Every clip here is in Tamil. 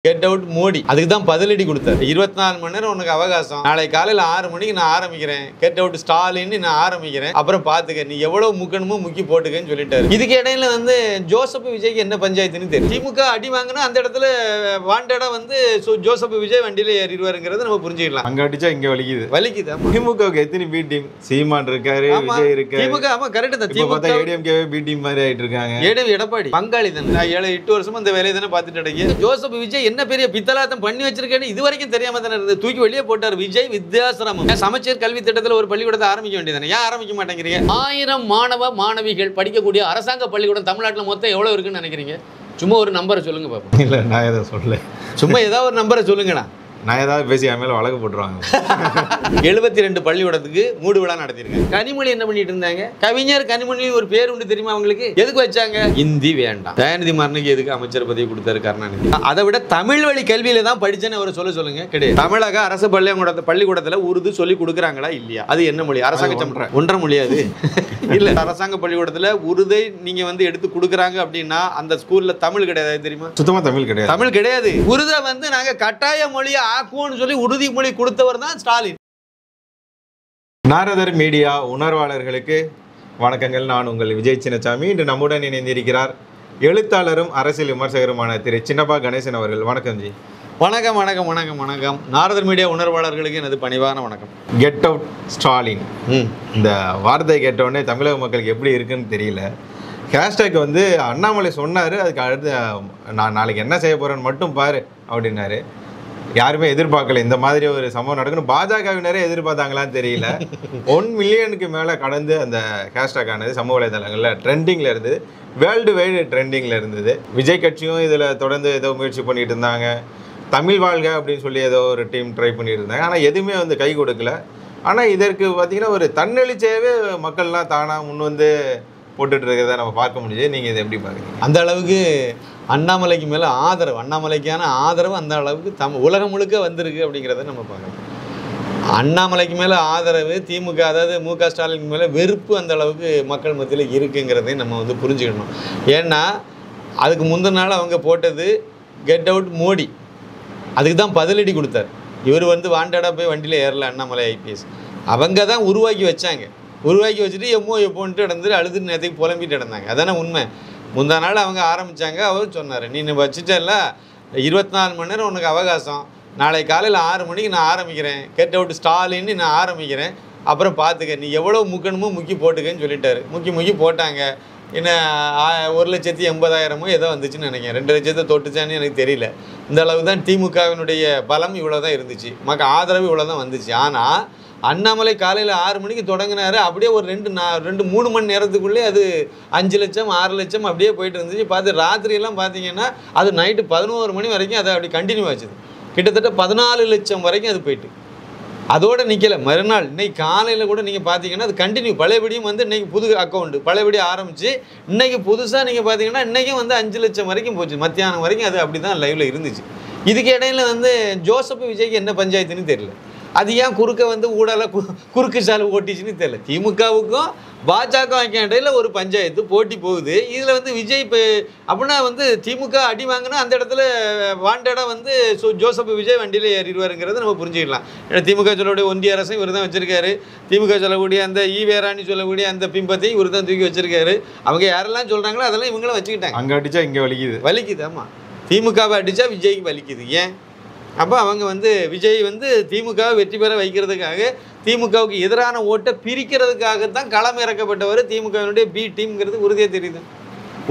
கெட் அவுட் மோடி அதுக்கு தான் பதிலடி கொடுத்தாரு. 24 மணி நேரம் உனக்கு அவகாசம், நாளை காலையில் 6 மணிக்கு நான் ஆரம்பிக்கிறேன், கெட் அவுட் ஸ்டாலின் நான் ஆரம்பிக்கிறேன், அப்புறம் பார்த்துக்க நீ எவ்வளவு முக்கணுமோ முக்கி போட்டுக்கன்னு சொல்லிட்டாரு. இதுக்கு இடையில வந்து ஜோசப் விஜய்க்கு என்ன பஞ்சாயத்துன்னு தெரியும். திமுக அடி வாங்கினா அந்த இடத்துல வாண்டடா வந்து ஜோசப் விஜய் வண்டியில ஏறிடுவாருங்கிறத நம்ம புரிஞ்சுக்கலாம். அங்க அடிச்சா இங்க வலிக்குது. திமுகவுக்கு எத்தனை பி டீம்? சீமான் இருக்காரு, விஜய் இருக்காரு. திமுக ஆமா கரெக்ட் தான். திமுக ஏடிஎம்கே பி டீம் மாதிரி ஆயிட்டு இருக்காங்க. எடப்பாடி பங்காளி தானே. 7-8 வருஷமா இந்த வேலையை தானே பார்த்துட்டு அடங்கி. ஜோசப் விஜய் என்ன பெரிய பித்தலாட்டம் பண்ணி வச்சிருக்கேன்னு இது வரைக்கும் தெரியாம தானே இருந்தது. தூக்கி வெளியே போட்டார் விஜய். வித்யாசிரமம் சமச்சீர் கல்வி திட்டத்தில் ஒரு பள்ளிக்கூடத்தை ஆரம்பிக்க வேண்டியதானே, ஏன் ஆரம்பிக்க மாட்டேங்கிறீங்க? 1000 மாணவ மாணவிகள் படிக்கக்கூடிய அரசாங்க பள்ளிக்கூடம் தமிழ்நாட்டில் மொத்தம் எவ்வளவு இருக்குன்னு நினைக்கிறீங்க? சும்மா ஒரு நம்பரை சொல்லுங்க பாப்போம். இல்ல நான் எதை சொல்ல, சும்மா ஏதாவது ஒரு நம்பரை சொல்லுங்கண்ணா. நான் ஏதாவது பேசி என் மேல வழக்கு போட்டுருவாங்க. 72 பள்ளிக்கூடத்துக்கு மூடு விழா நடத்திருக்காங்க. கனிமொழி என்ன பண்ணிட்டு இருந்தாங்க? கவிஞர் கனிமொழி ஒரு பேர் உண்டு தெரியுமா அவங்களுக்கு? எதுக்கு வச்சாங்க? இந்தி வேண்டாம். தயாநிதி மாறனுக்கு எதுக்கு அமைச்சர் பதவி கொடுத்தாரு கருணாநிதி? அதை விட தமிழ் வழி கல்வியில தான் படிச்சேன்னு அவர் சொல்லுங்க. கிடையாது. தமிழக அரசு பள்ளிக்கூடத்துல உருது சொல்லி கொடுக்குறாங்களா இல்லையா? அது என்ன மொழி? அரசாங்க ஒன்றரை மொழியாது இல்ல. அரசாங்க பள்ளிக்கூடத்துல உருதை நீங்க வந்து எடுத்து கொடுக்குறாங்க அப்படின்னா அந்த ஸ்கூல்ல தமிழ் கிடையாது தெரியுமா? சுத்தமா தமிழ் கிடையாது. உருதை வந்து நாங்க கட்டாய மொழியை ஆக்குவோம்னு சொல்லி உறுதிமொழி கொடுத்தவர் தான் ஸ்டாலின். நாரதர் மீடியா உணர்வாளர்களுக்கு வணக்கங்கள். நான் உங்கள் விஜய் சின்னசாமி. இன்று நம்முடன் இணைந்திருக்கிறார் எழுத்தாளரும் அரசியல் விமர்சகருமான திரு சின்னப்பா கணேசன் அவர்கள். வணக்கம் ஜி. வணக்கம் வணக்கம் வணக்கம் வணக்கம். நாரதர் மீடியா உணர்வாளர்களுக்கு எனது பணிவான வணக்கம். கெட் அவுட் ஸ்டாலின், இந்த வார்த்தை கேட்டவுடனே தமிழக மக்களுக்கு எப்படி இருக்குன்னு தெரியல. ஹேஷ்டேக் வந்து அண்ணாமலை சொன்னார், அதுக்கு அடுத்து நான் நாளைக்கு என்ன செய்ய போகிறேன்னு மட்டும் பாரு அப்படின்னாரு. யாருமே எதிர்பார்க்கல இந்த மாதிரி ஒரு சம்பவம் நடக்கணும். பாஜகவினரே எதிர்பார்த்தாங்களான்னு தெரியல. 1 மில்லியனுக்கு மேலே கடந்து அந்த ஹேஷ்டேக் ஆனது சமூக வலைதளங்களில் ட்ரெண்டிங்கில் இருந்தது. வேர்ல்டு வைடு ட்ரெண்டிங்கில் இருந்தது. விஜய் கட்சியும் இதில் தொடர்ந்து ஏதோ முயற்சி பண்ணிட்டு இருந்தாங்க. தமிழ் வாழ்க அப்படின்னு சொல்லி ஏதோ ஒரு டீம் ட்ரை பண்ணிட்டு இருந்தாங்க. ஆனால் எதுவுமே வந்து கை கொடுக்கல. ஆனால் இதற்கு பார்த்திங்கன்னா ஒரு தன்னெழுச்சியாகவே மக்கள்லாம் தானாக முன் வந்து போட்டுட்டு இருக்கிறத நம்ம பார்க்க முடியுது. நீங்கள் இதை எப்படி பார்க்குறீங்க? அந்த அளவுக்கு அண்ணாமலைக்கு மேலே ஆதரவு, அண்ணாமலைக்கான ஆதரவு அந்த அளவுக்கு உலகம் முழுக்க வந்திருக்கு அப்படிங்கிறத நம்ம பார்க்கலாம். அண்ணாமலைக்கு மேலே ஆதரவு திமுக, அதாவது மு.க. ஸ்டாலின் மேலே வெறுப்பு அந்த அளவுக்கு மக்கள் மத்தியில் இருக்குங்கிறதையும் நம்ம வந்து புரிஞ்சுக்கணும். ஏன்னா அதுக்கு முந்தின நாள் அவங்க போட்டது கெட் அவுட் மோடி, அதுக்கு தான் பதிலடி கொடுத்தார். இவர் வந்து வாண்டடாக போய் வண்டியில் ஏறல. அண்ணாமலை ஐபிஎஸ் அவங்க தான் உருவாக்கி வச்சாங்க. உருவாக்கி வச்சுட்டு எப்போன்ட்டு நடந்துட்டு அழுதுன்னு நேரத்துக்கு புலம்பிட்டு நடந்தாங்க. அதானே உண்மை. முந்தா நாள் அவங்க ஆரம்பித்தாங்க. அவர் சொன்னார், நீ வச்சுட்டல 24 மணி நேரம் உனக்கு அவகாசம், நாளை காலையில் 6 மணிக்கு நான் ஆரம்பிக்கிறேன், கெட் அவுட் ஸ்டாலின்னு நான் ஆரம்பிக்கிறேன், அப்புறம் பார்த்துக்க நீ எவ்வளோ முக்கணுமோ முக்கி போட்டுக்கன்னு சொல்லிட்டாரு. முக்கி போட்டாங்க. என்ன 1,80,000 ஏதோ வந்துச்சுன்னு நினைக்கிறேன். 2 லட்சத்தை தொட்டுச்சான்னு எனக்கு தெரியல. இந்த அளவு தான் திமுகவினுடைய பலம் இவ்வளோ தான் இருந்துச்சு. மக்கள் ஆதரவு இவ்வளோ தான் வந்துச்சு. ஆனால் அண்ணாமலை காலையில் 6 மணிக்கு தொடங்கினாரு. அப்படியே ஒரு 2-3 மணி நேரத்துக்குள்ளே அது 5 லட்சம் 6 லட்சம் அப்படியே போயிட்டு இருந்துச்சு. பார்த்து ராத்திரியெல்லாம் பார்த்தீங்கன்னா அது நைட்டு 11 மணி வரைக்கும் அதை அப்படி கண்டினியூ ஆச்சுது. கிட்டத்தட்ட 14 லட்சம் வரைக்கும் அது போயிட்டு அதோடு நிற்கலை. மறுநாள் இன்னைக்கு காலையில் கூட நீங்கள் பார்த்தீங்கன்னா அது கண்டினியூ. பழையபடியும் வந்து இன்றைக்கி புது அக்கௌண்ட்டு பழையபடி ஆரம்பித்து இன்றைக்கி புதுசாக நீங்கள் பார்த்தீங்கன்னா இன்றைக்கும் வந்து 5 லட்சம் வரைக்கும் போச்சு. மத்தியானம் வரைக்கும் அது அப்படி தான் லைவில் இருந்துச்சு. இதுக்கு இடையில வந்து ஜோசப் விஜய்க்கு என்ன பஞ்சாயத்துன்னு தெரியல. அது ஏன் குறுக்க வந்து ஊடல குறுக்கு சாலை ஓட்டிச்சுன்னு தெரியல. திமுகவுக்கும் பாஜகவுக்கும் இடையில ஒரு பஞ்சாயத்து போட்டி போகுது. இதில் வந்து விஜய் இப்போ அப்படின்னா வந்து திமுக அடி வாங்கினா அந்த இடத்துல வாண்டடா வந்து ஜோசப் விஜய் வண்டியில் ஏறிடுவாருங்கிறத நம்ம புரிஞ்சுக்கலாம். ஏன்னா திமுக சொல்லக்கூடிய ஒன்றிய அரசை இவர் தான் வச்சிருக்காரு. திமுக சொல்லக்கூடிய அந்த ஈவேரான்னு சொல்லக்கூடிய அந்த பிம்பத்தையும் இவர் தான் தூக்கி வச்சிருக்காரு. அவங்க யாரெல்லாம் சொல்கிறாங்களோ அதெல்லாம் இவங்களும் வச்சுக்கிட்டாங்க. அங்கே அடித்தா இங்கே வலிக்குது. ஆமாம், திமுகவை அடித்தா விஜய்க்கு வலிக்குது. ஏன்? அப்போ அவங்க வந்து விஜய் வந்து திமுகவை வெற்றி பெற வைக்கிறதுக்காக, திமுகவுக்கு எதிரான ஓட்டை பிரிக்கிறதுக்காகத்தான் களம் இறக்கப்பட்டவர். திமுகவினுடைய பி டீம்ங்கிறது உறுதியாக தெரியுது.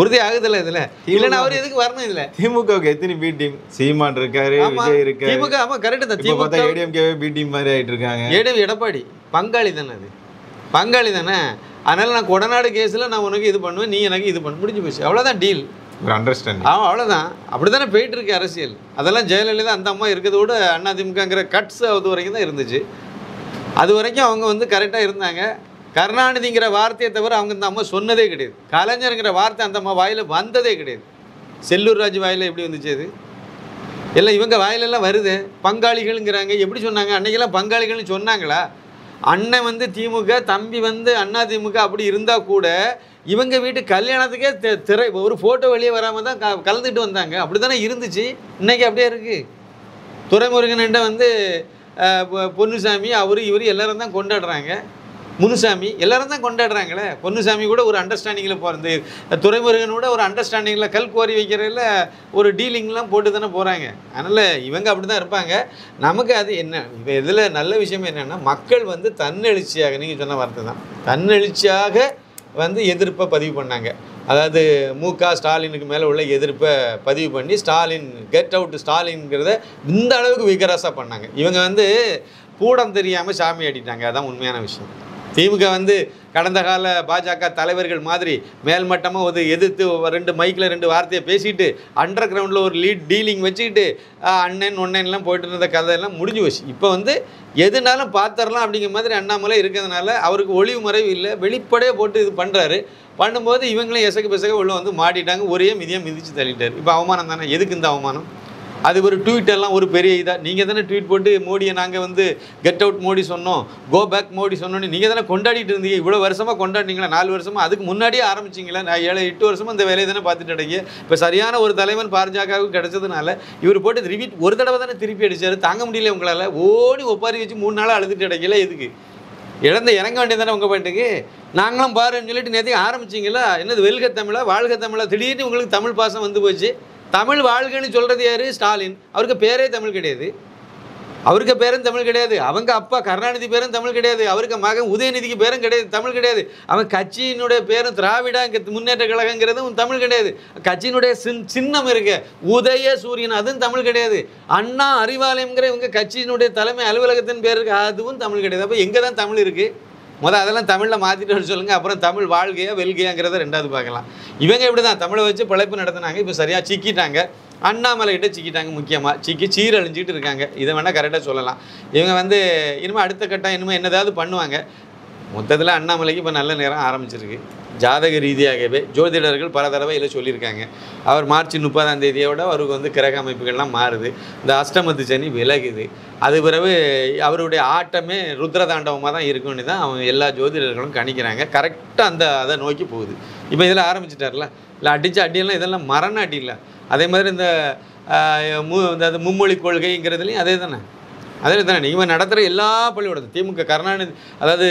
உறுதி ஆகுதில்ல இதில். இல்லைன்னா அவர் எதுக்கு வரணும் இதில்? திமுகவுக்கு எத்தனை பி டீம்? சீமான் இருக்காரு, விஜய் இருக்காரு. திமுக ஆமாம் கரெக்டு தான். திமுக ஏடிஎம்கே பி டீம் மாதிரி ஆகிட்டு இருக்காங்க. எடப்பாடி பங்காளி தானே, அது பங்காளி தானே. அதனால் நான் கொடநாடு கேஸில் நான் உனக்கு இது பண்ணுவேன், நீ எனக்கு இது பண்ண, முடிஞ்சு போச்சு. அவ்வளோதான் டீல். ஒரு அண்டர்ஸ்டாண்டிங். அவ்வளோதான். அப்படி தானே போயிட்டு இருக்கு அரசியல். அதெல்லாம் ஜெயலலிதா அந்த அம்மா இருக்கிறத விட அதிமுகங்கிற கட்ஸ் அது வரைக்கும் தான் இருந்துச்சு. அது வரைக்கும் அவங்க வந்து கரெக்டாக இருந்தாங்க. கருணாநிதிங்கிற வார்த்தையை தவிர அவங்க இந்த அம்மா சொன்னதே கிடையாது. கலைஞருங்கிற வார்த்தை அந்த அம்மா வாயில் வந்ததே கிடையாது. செல்லூர் ராஜ் வாயில் எப்படி வந்துச்சு? அது எல்லாம் இவங்க வாயிலெல்லாம் வருது. பங்காளிகள்ங்கிறாங்க. எப்படி சொன்னாங்க? அன்றைக்கெல்லாம் பங்காளிகள்னு சொன்னாங்களா? அண்ணன் வந்து திமுக, தம்பி வந்து அதிமுக அப்படி இருந்தால் கூட இவங்க வீட்டு கல்யாணத்துக்கே திரை ஒரு ஃபோட்டோ வெளியே வராமல் தான் கலந்துட்டு வந்தாங்க. அப்படி தானே இருந்துச்சு. இன்றைக்கி அப்படியே இருக்குது. துரைமுருகன்கிட்ட வந்து பொன்னுசாமி அவர் இவர் எல்லோரும் தான் கொண்டாடுறாங்க. முனுசாமி எல்லோரும் தான் கொண்டாடுறாங்களே. பொன்னுசாமி கூட ஒரு அண்டர்ஸ்டாண்டிங்கில் போகிறது, துரைமுருகனோட ஒரு அண்டர்ஸ்டாண்டிங்கில் கல் கோரி வைக்கிறதில் ஒரு டீலிங்லாம் போட்டு தானே போகிறாங்க. அதனால் இவங்க அப்படி தான் இருப்பாங்க. நமக்கு அது என்ன இப்போ இதில் நல்ல விஷயம் என்னென்னா, மக்கள் வந்து தன்னெழுச்சியாக, நீங்கள் சொன்ன வார்த்தை தான், தன்னெழுச்சியாக வந்து எதிர்ப்பை பதிவு பண்ணாங்க. அதாவது மு.க. ஸ்டாலினுக்கு மேலே உள்ள எதிர்ப்பை பதிவு பண்ணி ஸ்டாலின் கெட் அவுட் ஸ்டாலின்ங்கிறத இந்த அளவுக்கு விகரஸாக பண்ணாங்க. இவங்க வந்து கூடம் தெரியாமல் சாமி ஆடிட்டாங்க. அதான் உண்மையான விஷயம். திமுக வந்து கடந்த கால பாஜக தலைவர்கள் மாதிரி மேல்மட்டமாக ஒரு எதிர்த்து 2 மைக்கில் 2 வார்த்தையை பேசிட்டு அண்டர் கிரவுண்டில் ஒரு லீட் டீலிங் வச்சுக்கிட்டு அண்ணன் ஒன்னெல்லாம் போயிட்டு இருந்த கதையெல்லாம் முடிஞ்சு போச்சு. இப்போ வந்து எதுனாலும் பார்த்துடலாம் அப்படிங்கிற மாதிரி அண்ணாமலை இருக்கிறதுனால அவருக்கு ஒளிவு மறைவு இல்லை, வெளிப்படையே போட்டு இது பண்ணுறாரு. பண்ணும்போது இவங்களும் எசக்கு பெசக உள்ள வந்து மாட்டிட்டாங்க. ஒரே மிதியாக மிதித்து தள்ளிட்டார். இப்போ அவமானம் தானே. எதுக்கு இந்த அவமானம்? அது ஒரு ட்வீட் எல்லாம் ஒரு பெரிய இதாக நீங்கள் தானே ட்வீட் போட்டு மோடியை நாங்கள் வந்து கெட் அவுட் மோடி சொன்னோம், கோ பேக் மோடி சொன்னோன்னு நீங்கள் தானே கொண்டாடிட்டு இருந்தீங்க. இவ்வளோ வருஷமாக கொண்டாடினீங்களா? 4 வருஷமாக அதுக்கு முன்னாடியே ஆரம்பிச்சிங்களா? நான் 7-8 வருஷமாக இந்த வேலையை தானே பார்த்துட்டு அடைங்க. இப்போ சரியான ஒரு தலைவன் பாஜகவுக்கு கிடைச்சதுனால இவர் போட்டு ரிப்பீட் ஒரு தடவை தானே திருப்பி அடித்தார். தாங்க முடியல உங்களால். ஓடி ஒப்பாரி வச்சு 3 நாளாக அழுதுட்டு அடைக்கல. எதுக்கு இறங்க வேண்டியது தானே உங்கள் பாட்டுக்கு? நாங்களும் பாருன்னு சொல்லிட்டு நேற்று ஆரம்பிச்சிங்களா? என்னது வெல்க தமிழா வாழ்க தமிழா? திடீர்னு உங்களுக்கு தமிழ் பாசம் வந்து போச்சு. தமிழ் வாழ்கன்னு சொல்கிறது யார்? ஸ்டாலின். அவருக்கு பேரே தமிழ் கிடையாது. அவருக்கு பேரும் தமிழ் கிடையாது. அவங்க அப்பா கருணாநிதி பேரும் தமிழ் கிடையாது. அவருக்கு மகன் உதயநிதிக்கு பேரும் கிடையாது, தமிழ் கிடையாது. அவன் கட்சியினுடைய பேரும் திராவிட முன்னேற்ற கழகங்கிறதும் தமிழ் கிடையாது. கட்சியினுடைய சின்னம் இருக்கு உதய சூரியன், அதுவும் தமிழ் கிடையாது. அண்ணா அறிவாலயம்ங்கிற இவங்க கட்சியினுடைய தலைமை அலுவலகத்தின் பேர் இருக்கு, அதுவும் தமிழ் கிடையாது. அப்போ எங்கே தான் தமிழ் இருக்குது? அதெல்லாம் தமிழில் மாற்றிட்டு வர சொல்லுங்கள். அப்புறம் தமிழ் வாழ்கையா வெல்கையாங்கிறத 2வது பார்க்கலாம். இவங்க இப்படி தான் தமிழை வச்சு பிழைப்பு நடத்தினாங்க. இப்போ சரியாக சிக்கிட்டாங்க. அண்ணாமலைகிட்ட சிக்கிட்டாங்க. முக்கியமாக சீரழிஞ்சிக்கிட்டு இருக்காங்க. இதை வேணால் கரெக்டாக சொல்லலாம். இவங்க வந்து இனிமேல் அடுத்த கட்டம் இனிமேல் என்னதாவது பண்ணுவாங்க. மொத்தத்தில் அண்ணாமலைக்கு இப்போ நல்ல நேரம் ஆரம்பிச்சிருக்கு. ஜாதக ரீதியாகவே ஜோதிடர்கள் பல தடவை இதில் சொல்லியிருக்காங்க. அவர் மார்ச் 30ஆம் தேதியோட அவருக்கு வந்து கிரக அமைப்புகள்லாம் மாறுது. இந்த அஷ்டமத்து சனி விலகுது. அது பிறகு அவருடைய ஆட்டமே ருத்ரதாண்டவமாக தான் இருக்குன்னு தான் அவங்க எல்லா ஜோதிடர்களும் கணிக்கிறாங்க. கரெக்டாக அதை நோக்கி போகுது. இப்போ இதில் ஆரம்பிச்சிட்டார்ல, இல்லை அடித்த அடியெல்லாம் இதெல்லாம் மரண அடி இல்லை. அதே மாதிரி இந்த மும்மொழி கொள்கைங்கிறதுலையும் அதே தானே. அதில் தானே நீங்கள் நடத்துகிற எல்லா பள்ளிக்கூடத்தில் திமுக கருணாநிதி, அதாவது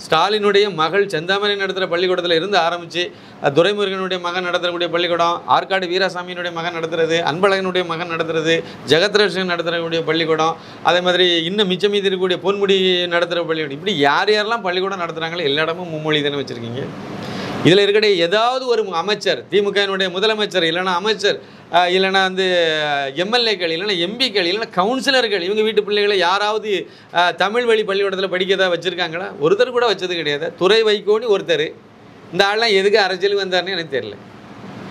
ஸ்டாலினுடைய மகள் செந்தாமரை நடத்துகிற பள்ளிக்கூடத்தில் இருந்து ஆரம்பித்து துரைமுருகனுடைய மகன் நடத்தக்கூடிய பள்ளிக்கூடம், ஆற்காடு வீராசாமியினுடைய மகன் நடத்துறது, அன்பழகனுடைய மகன் நடத்துறது, ஜெகத்ரட்சன் நடத்துகிறக்கூடிய பள்ளிக்கூடம், அதே மாதிரி இன்னும் மிச்சம் மீதி இருக்கக்கூடிய பொன்முடி நடத்துகிற பள்ளிக்கூடம், இப்படி யார் யாரெல்லாம் பள்ளிக்கூடம் நடத்துகிறாங்களோ எல்லா இடமும் மும்மொழி தானே வச்சுருக்கீங்க. இதில் இருக்கிற ஏதாவது ஒரு அமைச்சர், திமுகவினுடைய முதலமைச்சர், இல்லைனா அமைச்சர், இல்லைனா வந்து எம்எல்ஏக்கள், இல்லைனா எம்பிக்கள், இல்லைனா கவுன்சிலர்கள், இவங்க வீட்டு பிள்ளைகளை யாராவது தமிழ் வழி பள்ளிக்கூடத்தில் படிக்கதான் வச்சுருக்காங்களா? ஒருத்தர் கூட வச்சது கிடையாது. துறை வைகோன்னு ஒருத்தர். இந்த ஆள்லாம் எதுக்கு அரசியலுக்கு வந்தார்னு எனக்கு தெரியல.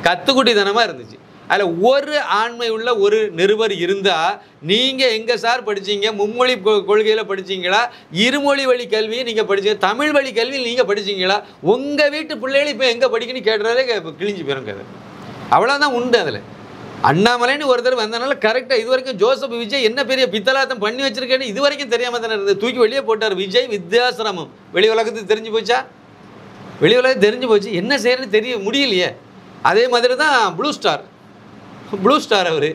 கத்துக்குட்டித்தனமாக இருந்துச்சு. அதில் ஒரு ஆண்மை உள்ள ஒரு நிருபர் இருந்தால், நீங்கள் எங்கே சார் படித்தீங்க? மும்மொழி கொள்கையில் படித்தீங்களா? இருமொழி வழி கல்வியை நீங்கள் படிச்சீங்க? தமிழ் வழி கல்வியில் நீங்கள் படித்தீங்களா? உங்கள் வீட்டு பிள்ளைகள் இப்போ எங்கே படிக்கணும்னு கேட்டுறதே கிழிஞ்சு போயிடும் கதை. அவ்வளோதான் உண்டு. அதில் அண்ணாமலைன்னு ஒருத்தர் வந்தனால கரெக்டாக இது வரைக்கும் ஜோசப் விஜய் என்ன பெரிய பித்தலாத்தம் பண்ணி வச்சிருக்கேன்னு இது வரைக்கும் தெரியாமல் தானே இருந்தது. தூக்கி வெளியே போட்டார். விஜய் வித்யாசிரமம் வெளி உலகத்துக்கு தெரிஞ்சு போச்சா? வெளி உலகத்துக்கு தெரிஞ்சு போச்சு. என்ன செய்யறதுன்னு தெரிய முடியலையே. அதே மாதிரி தான் ப்ளூ ஸ்டார் அவர்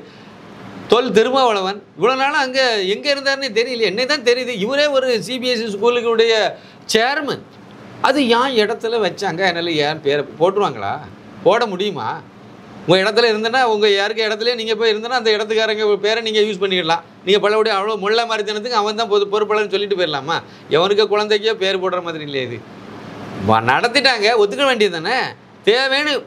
திருமாவளவன் இவ்வளோ நாளும் அங்கே எங்கே இருந்தாருன்னு தெரியல. என்னை தான் தெரியுது. இவரே ஒரு சிபிஎஸ்சி ஸ்கூலுக்குடைய சேர்மன். அது ஏன் இடத்துல வச்சாங்க? என்னால் ஏன் பேரை போட்டுருவாங்களா? போட முடியுமா? உங்கள் இடத்துல இருந்தேன்னா உங்கள் யாருக்கு இடத்துல நீங்கள் போய் இருந்தேன்னா அந்த இடத்துக்காரங்க பேரை நீங்கள் யூஸ் பண்ணிடலாம். நீங்கள் பலபடியும் அவ்வளோ முள்ள மாதிரித்தனத்துக்கு அவன் தான் பொறுப்பாளன்னு சொல்லிட்டு போயிடலாமா? எவனுக்கு குழந்தைக்கோ பேர் போடுற மாதிரி இல்லையா? இது நடத்திட்டாங்க, ஒத்துக்க வேண்டியது தானே.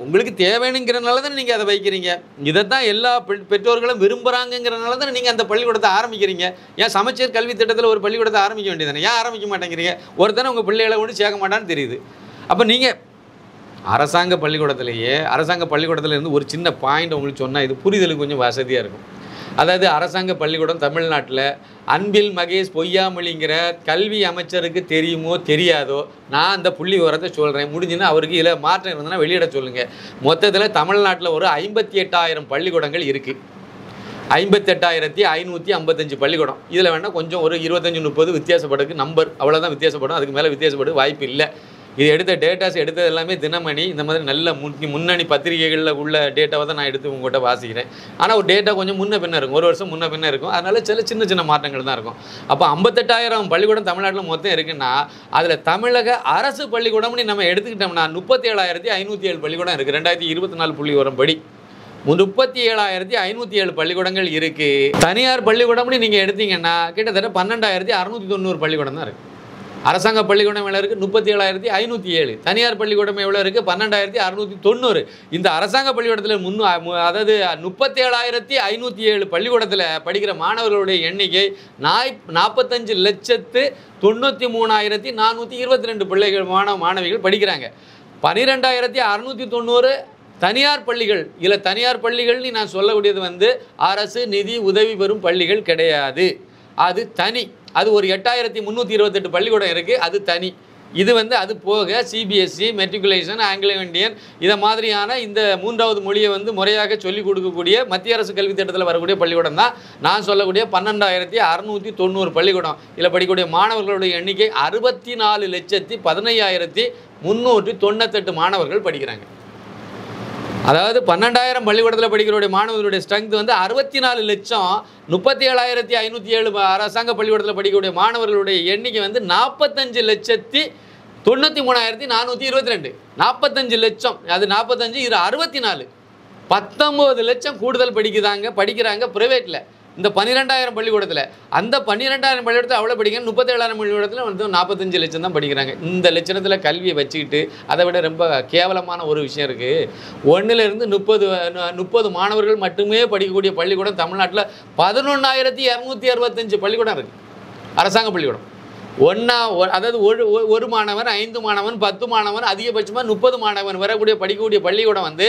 உங்களுக்கு தேவைங்கிறனால தானே நீங்கள் அதை வைக்கிறீங்க. இதைத்தான் எல்லா பெற்றோர்களும் விரும்புகிறாங்கிறனால தானே நீங்கள் அந்த பள்ளிக்கூடத்தை ஆரம்பிக்கிறீங்க. ஏன் சமச்சீர் கல்வி திட்டத்தில் ஒரு பள்ளிக்கூடத்தை ஆரம்பிக்க வேண்டியது தானே? ஏன் ஆரம்பிக்க மாட்டேங்கிறீங்க? ஒருத்தனை உங்கள் பிள்ளைகளை கொண்டு சேர்க்க மாட்டான்னு தெரியுது. அப்போ நீங்கள் அரசாங்க பள்ளிக்கூடத்தில் இருந்து ஒரு சின்ன பாயிண்ட் உங்களுக்கு சொன்னால் இது புரிதலுக்கு கொஞ்சம் வசதியாக இருக்கும். அதாவது அரசாங்க பள்ளிக்கூடம் தமிழ்நாட்டில் அன்பில் மகேஷ் பொய்யாமொழிங்கிற கல்வி அமைச்சருக்கு தெரியுமோ தெரியாதோ, நான் அந்த புள்ளி விவரத்தை சொல்கிறேன். முடிஞ்சுன்னா அவருக்கு இதில் மாற்றம் இருந்ததுன்னா வெளியிட சொல்லுங்கள். மொத்தத்தில் தமிழ்நாட்டில் ஒரு 58,000 பள்ளிக்கூடங்கள் இருக்குது. 58,555 பள்ளிக்கூடம். இதில் வேணால் கொஞ்சம் ஒரு 25-30 வித்தியாசப்படுறதுக்கு நம்பர் அவ்வளோதான் வித்தியாசப்படும். அதுக்கு மேலே வித்தியாசப்பட வாய்ப்பு இல்லை. இது எடுத்த டேட்டாஸ் எடுத்தது எல்லாமே தினமணி இந்த மாதிரி நல்ல முன்னணி பத்திரிகைகளில் உள்ள டேட்டாவை தான் நான் எடுத்து உங்கள்கிட்ட வாசிக்கிறேன். ஆனால் ஒரு டேட்டா கொஞ்சம் முன்ன பின்ன இருக்கும், ஒரு வருஷம் முன்ன பின்ன இருக்கும். அதனால சின்ன சின்ன மாற்றங்கள் தான் இருக்கும். அப்போ 58,000 பள்ளிக்கூடம் தமிழ்நாட்டில் மொத்தம் இருக்குன்னா அதில் தமிழக அரசு பள்ளிக்கூடம்னு நம்ம எடுத்துக்கிட்டோம்னா 37,507 பள்ளிக்கூடம் இருக்குது. 2024 புள்ளி வரும்படி 37,507 பள்ளிக்கூடங்கள் இருக்குது. தனியார் பள்ளிக்கூடம்னு நீங்கள் எடுத்தீங்கன்னா கிட்டத்தட்ட 12,690 பள்ளிக்கூடம் தான் இருக்குது. அரசாங்க பள்ளிக்கூடம் எவ்வளோ இருக்குது? 37,507. தனியார் பள்ளிக்கூடம் எவ்வளோ இருக்குது? 12,690. இந்த அரசாங்க பள்ளிக்கூடத்தில் அதாவது 37,507 பள்ளிக்கூடத்தில் படிக்கிற மாணவர்களுடைய எண்ணிக்கை 45,93,422 பிள்ளைகள் மாணவிகள் படிக்கிறாங்க. 12,690 தனியார் பள்ளிகள். இதில் தனியார் பள்ளிகள்னு நான் சொல்லக்கூடியது வந்து அரசு நிதி உதவி பெறும் பள்ளிகள் கிடையாது, அது தனி. அது ஒரு 8,328 பள்ளிக்கூடம் இருக்குது, அது தனி. இது வந்து அது போக சிபிஎஸ்சி, மெட்ரிகுலேஷன், ஆங்கிலோ இண்டியன் இதை மாதிரியான இந்த 3வது மொழியை வந்து முறையாக சொல்லிக் கொடுக்கக்கூடிய மத்திய அரசு கல்வி திட்டத்தில் வரக்கூடிய பள்ளிக்கூடம் தான் நான் சொல்லக்கூடிய 12,690 பள்ளிக்கூடம். இதில் படிக்கக்கூடிய மாணவர்களுடைய எண்ணிக்கை 64,15,398 மாணவர்கள் படிக்கிறாங்க. அதாவது 12,000 பள்ளிக்கூடத்தில் படிக்கிறோடைய மாணவர்களுடைய ஸ்ட்ரென்த் வந்து 64 லட்சம். 37,507 அரசாங்க பள்ளிக்கூடத்தில் படிக்கக்கூடிய மாணவர்களுடைய எண்ணிக்கை வந்து 45,93,422. 45 லட்சம், அது 45, இது 64, 19 லட்சம் கூடுதல் படிக்கிறாங்க ப்ரைவேட்டில். இந்த 12,000 பள்ளிக்கூடத்தில், அந்த 12,000 பள்ளிக்கூடத்தில் அவ்வளோ படிக்கிறாங்க. 37,000 பள்ளிக்கூடத்தில் வந்து 45 லட்சம் தான் படிக்கிறாங்க. இந்த லட்சணத்தில் கல்வியை வச்சுக்கிட்டு அதை விட ரொம்ப கேவலமான ஒரு விஷயம் இருக்குது. 1லேருந்து 30 மாணவர்கள் மட்டுமே படிக்கக்கூடிய பள்ளிக்கூடம் தமிழ்நாட்டில் 11,265 பள்ளிக்கூடம் இருக்குது, அரசாங்க பள்ளிக்கூடம். அதாவது ஒரு மாணவன், 5 மாணவன், 10 மாணவன், அதிகபட்சமாக 30 மாணவன் வரக்கூடிய படிக்கக்கூடிய பள்ளிக்கூடம் வந்து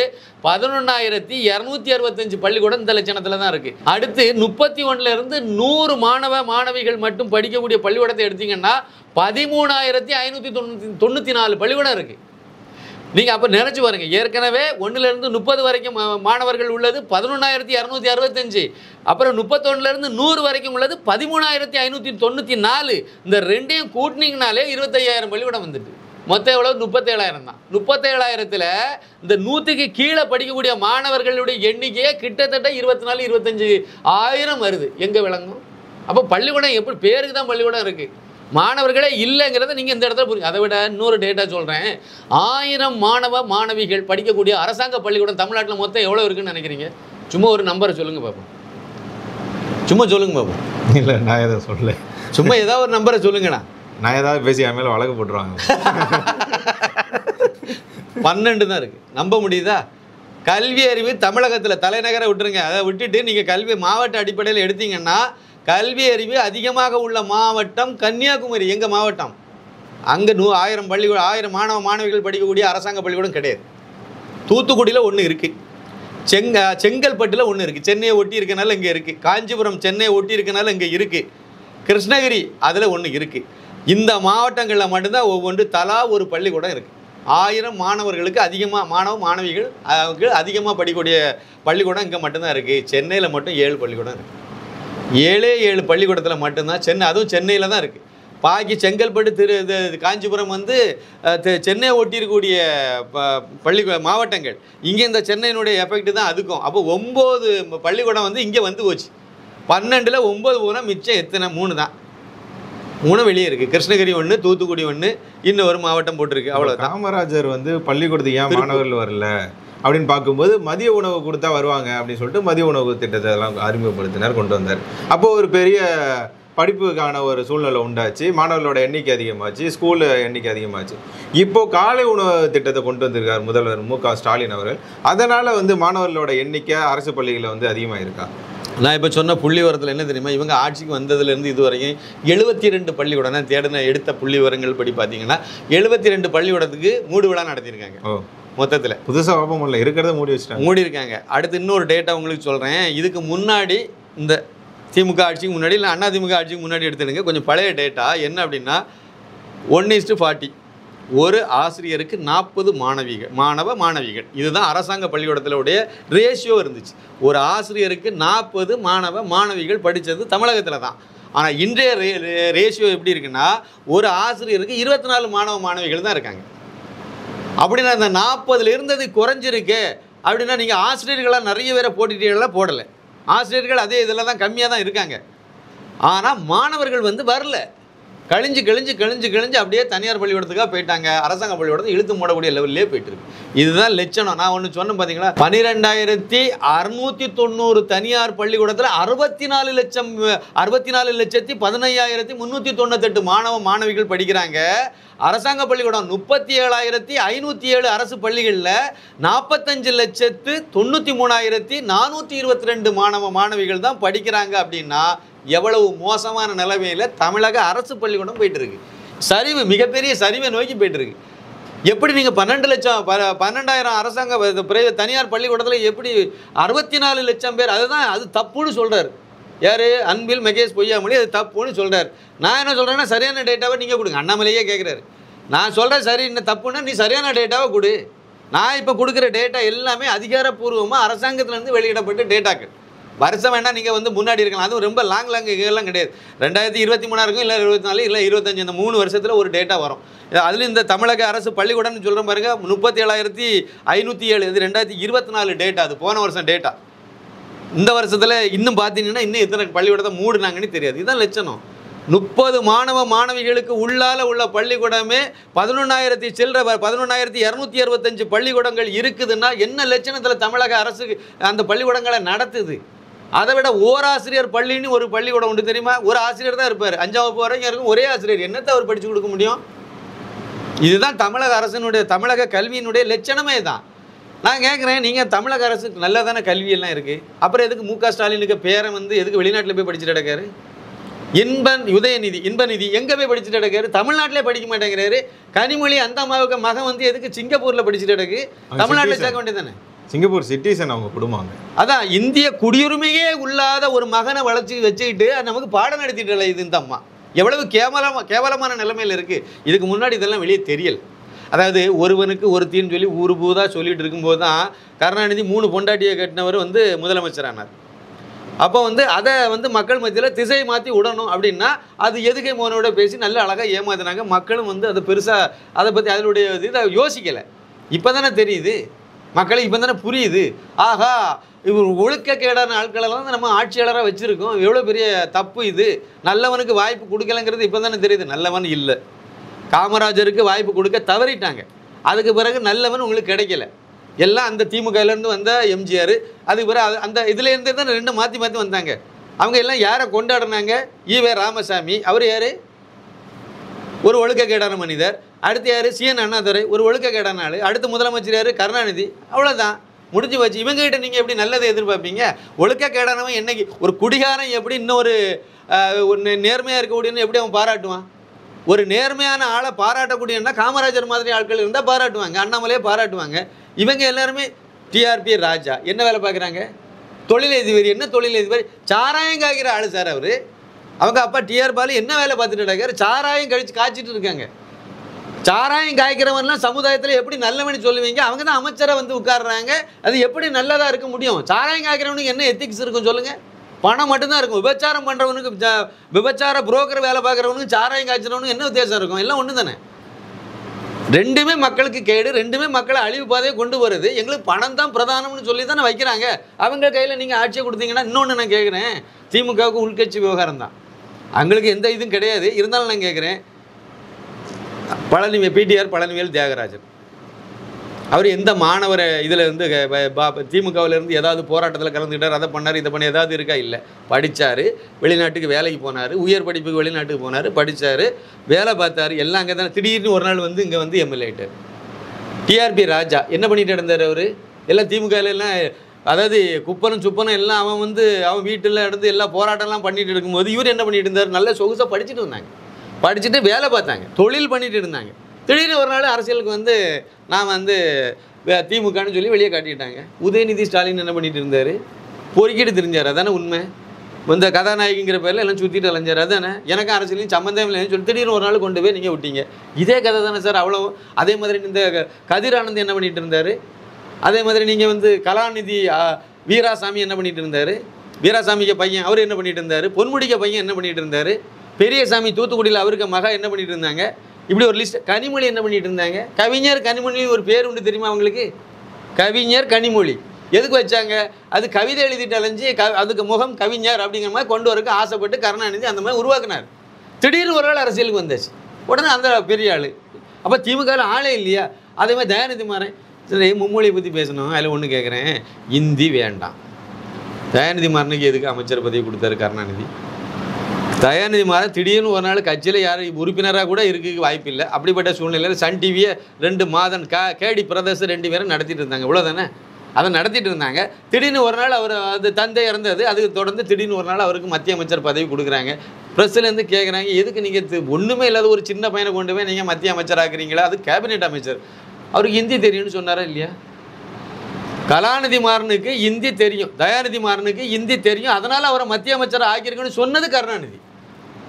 11,265 பள்ளிக்கூடம் இந்த லட்சணத்தில் தான் இருக்குது. அடுத்து 31லேருந்து 100 மாணவிகள் மட்டும் படிக்கக்கூடிய பள்ளிக்கூடத்தை எடுத்தீங்கன்னா 13,594 பள்ளிக்கூடம் இருக்குது. நீங்கள் அப்போ நினச்சி பாருங்க, ஏற்கனவே 1லேருந்து 30 வரைக்கும் மாணவர்கள் உள்ளது 11,265. அப்புறம் 31லேருந்து 100 வரைக்கும் உள்ளது 13,594. இந்த ரெண்டையும் கூட்டினீங்கனாலே 25,000 பள்ளிக்கூடம் வந்துட்டு மொத்தம் எவ்வளோ? 37,000 தான். 37,000ல் இந்த 100க்கு கீழே படிக்கக்கூடிய மாணவர்களுடைய எண்ணிக்கையே கிட்டத்தட்ட 24,000-25,000 வருது. எங்கே விளங்கும்? அப்போ பள்ளிக்கூடம் எப்படி பேருக்கு தான் பள்ளிக்கூடம் இருக்குது, மாணவர்களே இல்லைங்கிறத நீங்கள் இந்த இடத்துல புரியும். அதை விட இன்னொரு டேட்டா சொல்கிறேன். 1000 மாணவிகள் படிக்கக்கூடிய அரசாங்க பள்ளிக்கூடம் தமிழ்நாட்டில் மொத்தம் எவ்வளோ இருக்குன்னு நினைக்கிறீங்க? சும்மா ஒரு நம்பரை சொல்லுங்கள் பார்ப்போம். சும்மா சொல்லுங்க பாப்போம். இல்லை, நான் எதை சொல்லலை. சும்மா ஏதாவது ஒரு நம்பரை சொல்லுங்கண்ணா. நான் ஏதாவது பேசி என் மேலே வழக்கு போட்டுருவாங்க. 12 தான் இருக்குது. நம்ப முடியுதா? கல்வி அறிவு தமிழகத்தில் தலைநகரை விட்டுருங்க, அதை விட்டுட்டு நீங்கள் கல்வி மாவட்ட அடிப்படையில் எடுத்தீங்கன்னா கல்வி அறிவு அதிகமாக உள்ள மாவட்டம் கன்னியாகுமரி, எங்கள் மாவட்டம். அங்கே 1000 பள்ளிக்கூடம், 1000 மாணவிகள் படிக்கக்கூடிய அரசாங்க பள்ளிக்கூடம் கிடையாது. தூத்துக்குடியில் ஒன்று இருக்குது, செங்கல்பட்டில் ஒன்று இருக்குது, சென்னையை ஒட்டி இருக்கனால இங்கே இருக்குது. காஞ்சிபுரம் சென்னையை ஒட்டி இருக்கனால இங்கே இருக்குது. கிருஷ்ணகிரி அதில் ஒன்று இருக்குது. இந்த மாவட்டங்களில் மட்டும்தான் ஒவ்வொன்று தலா ஒரு பள்ளிக்கூடம் இருக்குது. 1000 மாணவர்களுக்கு மாணவிகள் அதிகமாக படிக்கக்கூடிய பள்ளிக்கூடம் இங்கே மட்டும்தான் இருக்குது. சென்னையில் மட்டும் 7 பள்ளிக்கூடம் இருக்குது. 7 பள்ளிக்கூடத்தில் மட்டும்தான் சென்னை, அதுவும் சென்னையில் தான் இருக்குது. பாக்கி செங்கல்பட்டு, காஞ்சிபுரம் வந்து சென்னை ஒட்டி இருக்கக்கூடிய மாவட்டங்கள். இங்கே இந்த சென்னையினுடைய எஃபெக்ட் தான் அதுக்கும். அப்போ 9 பள்ளிக்கூடம் வந்து இங்கே வந்து போச்சு. 12ல் 9 போனால் மிச்சம் எத்தனை? 3 தான். 3 வெளியே இருக்குது. கிருஷ்ணகிரி ஒன்று, தூத்துக்குடி ஒன்று, இன்னும் ஒரு மாவட்டம் போட்டிருக்கு, அவ்வளோ. காமராஜர் வந்து பள்ளிக்கூடத்துக்கு ஏன் மாணவர்கள் வரல அப்படின்னு பார்க்கும்போது மதிய உணவு கொடுத்தா வருவாங்க அப்படின்னு சொல்லிட்டு மதிய உணவு திட்டத்தை எல்லாம் அறிமுகப்படுத்தினார், கொண்டு வந்தார். அப்போது ஒரு பெரிய படிப்புக்கான ஒரு சூழ்நிலை உண்டாச்சு, மாணவர்களோட எண்ணிக்கை அதிகமாச்சு, ஸ்கூலு எண்ணிக்கை அதிகமாச்சு. இப்போது காலை உணவு திட்டத்தை கொண்டு வந்திருக்கார் முதல்வர் மு.க. ஸ்டாலின் அவர்கள். அதனால் வந்து மாணவர்களோட எண்ணிக்கை அரசு பள்ளிகளில் வந்து அதிகமாக இருக்கா? நான் இப்போ சொன்ன புள்ளி விவரத்தில் என்ன தெரியுமா, இவங்க ஆட்சிக்கு வந்ததுலேருந்து இது வரைக்கும் 72 பள்ளிக்கூடம் எடுத்த புள்ளி விவரங்கள் படி பார்த்தீங்கன்னா 72 பள்ளிக்கூடத்துக்கு மூடு விழா நடத்தியிருக்காங்க. மொத்தத்தில் புதுசாக ஓப்பன் பண்ணல, இருக்கிறத மூடி இருக்காங்க. அடுத்து இன்னொரு டேட்டா உங்களுக்கு சொல்கிறேன். இதுக்கு முன்னாடி இந்த திமுக ஆட்சிக்கு முன்னாடி இல்லை அண்ணா திமுக ஆட்சிக்கு முன்னாடி எடுத்துடுங்க, கொஞ்சம் பழைய டேட்டா. என்ன அப்படின்னா 1:40 ஒரு ஆசிரியருக்கு 40 மாணவிகள். இதுதான் அரசாங்க பள்ளிக்கூடத்தில் உடைய ரேஷியோ இருந்துச்சு. ஒரு ஆசிரியருக்கு 40 மாணவிகள் படித்தது தமிழகத்தில் தான். ஆனால் இன்றைய ரேஷியோ எப்படி இருக்குன்னா ஒரு ஆசிரியருக்கு 24 மாணவிகள் தான் இருக்காங்க. அப்படின்னா அந்த 40 இருந்தது குறைஞ்சிருக்கு அப்படின்னா நீங்கள் ஆசிரியர்களாக நிறைய பேரை போட்டிட்டீங்களா? போடலை. ஆசிரியர்கள் அதே இதில் தான் கம்மியாக தான் இருக்காங்க. ஆனால் மாணவர்கள் வந்து வரல. கழிஞ்சு அப்படியே தனியார் பள்ளிக்கூடத்துக்காக போயிட்டாங்க. அரசாங்க பள்ளிக்கூடத்தை இழுத்து மூடக்கூடிய லெவல்லே போயிட்டு இருக்கு. இதுதான் லட்சணம். நான் ஒன்று சொன்னேன் பார்த்தீங்களா, 12,690 தனியார் பள்ளிக்கூடத்தில் 64,15,398 மாணவிகள் படிக்கிறாங்க. அரசாங்க பள்ளிக்கூடம் 37,507 அரசு பள்ளிகளில் 45,93,422 மாணவிகள் தான் படிக்கிறாங்க. அப்படின்னா எவ்வளவு மோசமான நிலைமையில் தமிழக அரசு பள்ளிக்கூடம் போயிட்டு இருக்கு. சரிவு, மிகப்பெரிய சரிவை நோக்கி போயிட்டு இருக்கு. எப்படி நீங்கள் 12,000 அரசாங்க தனியார் பள்ளிக்கூடத்தில் எப்படி 64 லட்சம் பேர், அதுதான் அது தப்புன்னு சொல்கிறார் யார்? அன்பில் மகேஷ் பொய்யாமொழி அது தப்புன்னு சொல்கிறார். நான் என்ன சொல்கிறேன்னா சரியான டேட்டாவை நீங்கள் கொடுங்க. அண்ணாமலையே கேட்குறாரு. நான் சொல்கிறேன் சரி என்ன தப்புன்னா நீ சரியான டேட்டாவை கொடு. நான் இப்போ கொடுக்குற டேட்டா எல்லாமே அதிகாரப்பூர்வமாக அரசாங்கத்திலேருந்து வெளியிடப்பட்ட டேட்டாக்கள். வருஷம் வேணால் நீங்கள் வந்து முன்னாடி இருக்கலாம். அதுவும் ரொம்ப லாங் இதெல்லாம் கிடையாது. 2023 இருக்கும், இல்லை 24, இல்லை 25, இந்த 3 வருஷத்தில் ஒரு டேட்டா வரும். அதுலேயும் இந்த தமிழக அரசு பள்ளிக்கூடம்னு சொல்கிற பாருங்க 37,507. இது 2024 டேட்டா. அது போன வருஷம் டேட்டா. இந்த வருஷத்தில் இன்னும் பார்த்தீங்கன்னா இன்னும் எத்தனை பள்ளிக்கூடத்தை மூடுனாங்கன்னு தெரியாது. இதுதான் லட்சணம். 30 மாணவிகளுக்கு உள்ளால உள்ள பள்ளிக்கூடமே 11,265 பள்ளிக்கூடங்கள் இருக்குதுன்னா என்ன லட்சணத்தில் தமிழக அரசு அந்த பள்ளிக்கூடங்களை நடத்துது? அதை விட ஓராசிரியர் பள்ளின்னு ஒரு பள்ளிக்கூடம் உண்டு தெரியுமா? ஒரு ஆசிரியர் தான் இருப்பார். 5ஆம் வகுப்பு வரைக்கும் இருக்கும் ஒரே ஆசிரியர். என்னத்தை அவர் படித்து கொடுக்க முடியும்? இதுதான் தமிழக அரசினுடைய தமிழக கல்வியினுடைய லட்சணமே தான். நான் கேட்குறேன், நீங்கள் தமிழக அரசுக்கு நல்லா தானே கல்வியெல்லாம் இருக்குது, அப்புறம் எதுக்கு மு க ஸ்டாலினுக்கு பேரன் வந்து எதுக்கு வெளிநாட்டில் போய் படிச்சுட்டு கிடக்காரு? இன்பநிதி எங்கே போய் படிச்சுட்டு கிடக்காரு? தமிழ்நாட்டிலே படிக்க மாட்டேங்கிறாரு. கனிமொழி அந்த அம்மாவுக்கு மகன் வந்து எதுக்கு சிங்கப்பூரில் படிச்சுட்டு கிடக்கு? தமிழ்நாட்டில் சேர்க்க வேண்டியது தானே? சிங்கப்பூர் சிட்டிசன் அவங்க குடும்பம். அதான் இந்திய குடியுரிமையே இல்லாத ஒரு மகனை வளர்ச்சி வச்சுக்கிட்டு நமக்கு பாடம் நடத்திட்டு இது இந்த அம்மா எவ்வளவு கேவலமான நிலைமையில் இருக்குது. இதுக்கு முன்னாடி இதெல்லாம் வெளியே தெரியல. அதாவது ஒருவனுக்கு ஒருத்தின்னு சொல்லி ஊரு பூதா சொல்லிட்டு இருக்கும்போது தான் கருணாநிதி 3 பொண்டாட்டியை கட்டினவர் வந்து முதலமைச்சரானார். அப்போ வந்து அதை வந்து மக்கள் மத்தியில் திசை மாற்றி விடணும் அப்படின்னா அது எதுகை மோனோட பேசி நல்ல அழகாக ஏமாத்தினாங்க. மக்களும் வந்து அதை பெருசாக அதை பற்றி அதனுடைய இதை யோசிக்கலை. இப்போ தானே தெரியுது, மக்களுக்கு இப்போ தானே புரியுது. ஆகா, இவர் ஒழுக்கக்கேடான ஆட்களெல்லாம் நம்ம ஆட்சியாளராக வச்சுருக்கோம், எவ்வளோ பெரிய தப்பு இது, நல்லவனுக்கு வாய்ப்பு கொடுக்கலங்கிறது இப்போ தானே தெரியுது. நல்லவன் இல்லை, காமராஜருக்கு வாய்ப்பு கொடுக்க தவறிட்டாங்க. அதுக்கு பிறகு நல்லவன் உங்களுக்கு கிடைக்கல. எல்லாம் அந்த திமுகலேருந்து வந்த எம்ஜிஆர், அதுக்கு பிறகு அந்த இதுலேருந்தே தான் 2 மாற்றி வந்தாங்க. அவங்க எல்லாம் யாரை கொண்டாடினாங்க? ஈவே ராமசாமி, அவர் யார்? ஒரு ஒழுக்கக்கேடான மனிதர். அடுத்து யார்? CN அண்ணாதுரை, ஒரு ஒழுக்கக்கேடான ஆள். அடுத்து முதலமைச்சர் யார்? கருணாநிதி. அவ்வளோதான், முடிஞ்சு போச்சு. இவங்ககிட்ட நீங்கள் எப்படி நல்லதை எதிர்பார்ப்பீங்க? ஒழுக்கக்கேடானவன் என்னைக்கு ஒரு குடிகாரன் எப்படி இன்னொரு நேர்மையாக இருக்கக்கூடியன்னு எப்படி அவன் பாராட்டுவான்? ஒரு நேர்மையான ஆளை பாராட்டக்கூடியன்னா காமராஜர் மாதிரி ஆட்கள் இருந்தால் பாராட்டுவாங்க, அண்ணாமலையே பாராட்டுவாங்க. இவங்க எல்லாருமே TRP ராஜா என்ன வேலை பார்க்குறாங்க? தொழிலதிபர். என்ன தொழிலதிபர்? சாராயம் காய்க்கிற ஆள் சார் அவர். அவங்க அப்பா TR பாலு என்ன வேலை பார்த்துட்டு இருக்காரு? சாராயம் காய்ச்சிட்டு இருக்காங்க. சாராயம் காய்க்கிறவன்லாம் சமுதாயத்தில் எப்படி நல்லவனு சொல்லுவீங்க? அவங்க தான் அமைச்சரை வந்து உட்காடுறாங்க. அது எப்படி நல்லதாக இருக்க முடியும்? சாராயம் காய்க்கிறவனுக்கு என்ன எத்திக்ஸ் இருக்கும் சொல்லுங்கள்? பணம் மட்டும்தான் இருக்கும். விபச்சாரம் பண்ணுறவனுக்கு, விபச்சார புரோக்கர் வேலை பார்க்குறவனுக்கு, சாராயம் காய்ச்சிறவனுக்கு என்ன வித்தியாசம் இருக்கும்? எல்லாம் ஒன்று தானே. ரெண்டுமே மக்களுக்கு கேடு, ரெண்டுமே மக்களை அழிவு பாதையை கொண்டு வருது. எங்களுக்கு பணம் தான் பிரதானம்னு சொல்லி தானே வைக்கிறாங்க. அவங்க கையில் நீங்கள் ஆட்சியை கொடுத்தீங்கன்னா, இன்னொன்று நான் கேட்குறேன், திமுகவுக்கு உள்கட்சி விவகாரம் தான், அவங்களுக்கு எந்த இதுவும் கிடையாது. இருந்தாலும் நான் கேட்குறேன், PTR பழனிவேல் தியாகராஜன் அவர் எந்த மாணவர் இதில் இருந்து திமுகவிலேருந்து ஏதாவது போராட்டத்தில் கலந்துக்கிட்டார், அதை பண்ணார், இதை பண்ணி ஏதாவது இருக்கா? இல்லை. படித்தார், வெளிநாட்டுக்கு வேலைக்கு போனார், உயர் படிப்புக்கு வெளிநாட்டுக்கு போனார், படித்தார், வேலை பார்த்தார், எல்லாம் அங்கே தானே. திடீர்னு ஒரு நாள் வந்து இங்கே வந்து MLA ஆகிட்டார். TRP ராஜா என்ன பண்ணிட்டு இருந்தார்? அவர் எல்லாம் திமுகலாம், அதாவது குப்பனும் சுப்பனும் எல்லாம் அவன் வந்து அவன் வீட்டில் இருந்து எல்லா போராட்டம்லாம் பண்ணிட்டு இருக்கும்போது இவர் என்ன பண்ணிட்டு இருந்தார்? நல்ல சொகுசாக படிச்சுட்டு இருந்தாங்க, படிச்சுட்டு வேலை பார்த்தாங்க, தொழில் பண்ணிட்டு இருந்தாங்க. திடீர்னு ஒரு நாள் அரசியலுக்கு வந்து நான் வந்து திமுகன்னு சொல்லி வெளியே காட்டிட்டாங்க. உதயநிதி ஸ்டாலின் என்ன பண்ணிட்டு இருந்தார்? பொறுக்கிட்டு தெரிஞ்சார். அதானே உண்மை. இந்த கதாநாயகிங்கிற பேரில் எல்லாம் சுற்றிட்டு அலைஞ்சார். அதானே எனக்கு அரசியலையும் சம்மந்தம் இல்லைன்னு சொல்லி திடீர்னு ஒரு நாள் கொண்டு போய் நீங்கள் விட்டீங்க. இதே கதை தானே சார் அவ்வளோ. அதே மாதிரி இந்த கதிர் ஆனந்த் என்ன பண்ணிட்டு இருந்தார்? அதே மாதிரி நீங்கள் வந்து கலாநிதி வீராசாமி என்ன பண்ணிட்டு இருந்தார்? வீராசாமிக்கு பையன் அவர் என்ன பண்ணிட்டு இருந்தார்? பொன்முடிக்க பையன் என்ன பண்ணிட்டு இருந்தார்? பெரியசாமி தூத்துக்குடியில் அவருக்கு மகா என்ன பண்ணிட்டு இருந்தாங்க? இப்படி ஒரு லிஸ்ட். கனிமொழி என்ன பண்ணிட்டு இருந்தாங்க? கவிஞர் கனிமொழி ஒரு பேர் உண்டு தெரியுமா அவங்களுக்கு? கவிஞர் கனிமொழி எதுக்கு வச்சாங்க? அது கவிதை எழுதிட்டு அலைஞ்சு அதுக்கு முகம் கவிஞர் அப்படிங்கிற மாதிரி கொண்டு வரக்கு ஆசைப்பட்டு கருணாநிதி அந்த மாதிரி உருவாக்குனார். திடீர்னு ஒரு நாள் அரசியலுக்கு வந்தாச்சு, உடனே அந்த பெரிய ஆள். அப்போ திமுகவில் ஆளே இல்லையா? அதே மாதிரி தயாநிதி மாறன் சரி மும்மொழியை பற்றி பேசணும், அதில் ஒன்று கேட்குறேன், இந்தி வேண்டாம். தயாநிதி மாறனுக்கு எதுக்கு அமைச்சர் பதவி கொடுத்தாரு கருணாநிதி? தயாநிதி மாறன் திடீர்னு ஒரு நாள் கட்சியில் யாரும் உறுப்பினராக கூட இருக்க வாய்ப்பு இல்லை. அப்படிப்பட்ட சூழ்நிலையில் சன் டிவியை 2 மாதம் கேடி பிரதர்ஸ் 2 பேரும் நடத்திட்டு இருந்தாங்க, இவ்வளோதானே? அதை நடத்திட்டு இருந்தாங்க. திடீர்னு ஒரு நாள் அவர் அது தந்தை இறந்தது, அதுக்கு தொடர்ந்து திடீர்னு ஒரு நாள் அவருக்கு மத்திய அமைச்சர் பதவி கொடுக்குறாங்க. ப்ரெஸ்லேருந்து கேட்குறாங்க, எதுக்கு நீங்கள் ஒன்றுமே இல்லாத ஒரு சின்ன பையனை கொண்டு போய் நீங்கள் மத்திய அமைச்சர் ஆக்குறீங்களா? அது கேபினெட் அமைச்சர். அவருக்கு ஹிந்தி தெரியும்னு சொன்னாரா இல்லையா? கலாநிதி மாறனுக்கு ஹிந்தி தெரியும், தயாநிதி மாறனுக்கு ஹிந்தி தெரியும், அதனால் அவரை மத்திய அமைச்சர் ஆக்கியிருக்குன்னு சொன்னது கருணாநிதி.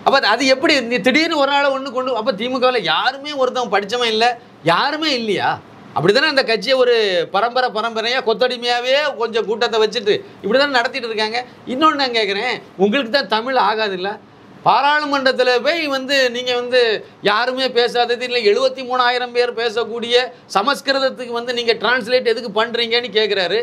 அப்போ அது எப்படி திடீர்னு ஒரு நாள் ஒன்று கொண்டு? அப்போ திமுகவில் யாருமே ஒருத்தன் படித்தவன் இல்லை, யாருமே இல்லையா? அப்படி தானே அந்த கட்சியை ஒரு பரம்பரையாக கொத்தடிமையாகவே கொஞ்சம் கூட்டத்தை வச்சுட்டு இப்படி தானே நடத்திட்டு இருக்காங்க. இன்னொன்று நான் கேட்குறேன், உங்களுக்கு தான் தமிழ் ஆகாது இல்லை? பாராளுமன்றத்தில் போய் நீங்கள் யாருமே பேசாதது இல்லை, 73,000 பேர் பேசக்கூடிய சமஸ்கிருதத்துக்கு நீங்கள் டிரான்ஸ்லேட் எதுக்கு பண்ணுறீங்கன்னு கேட்குறாரு.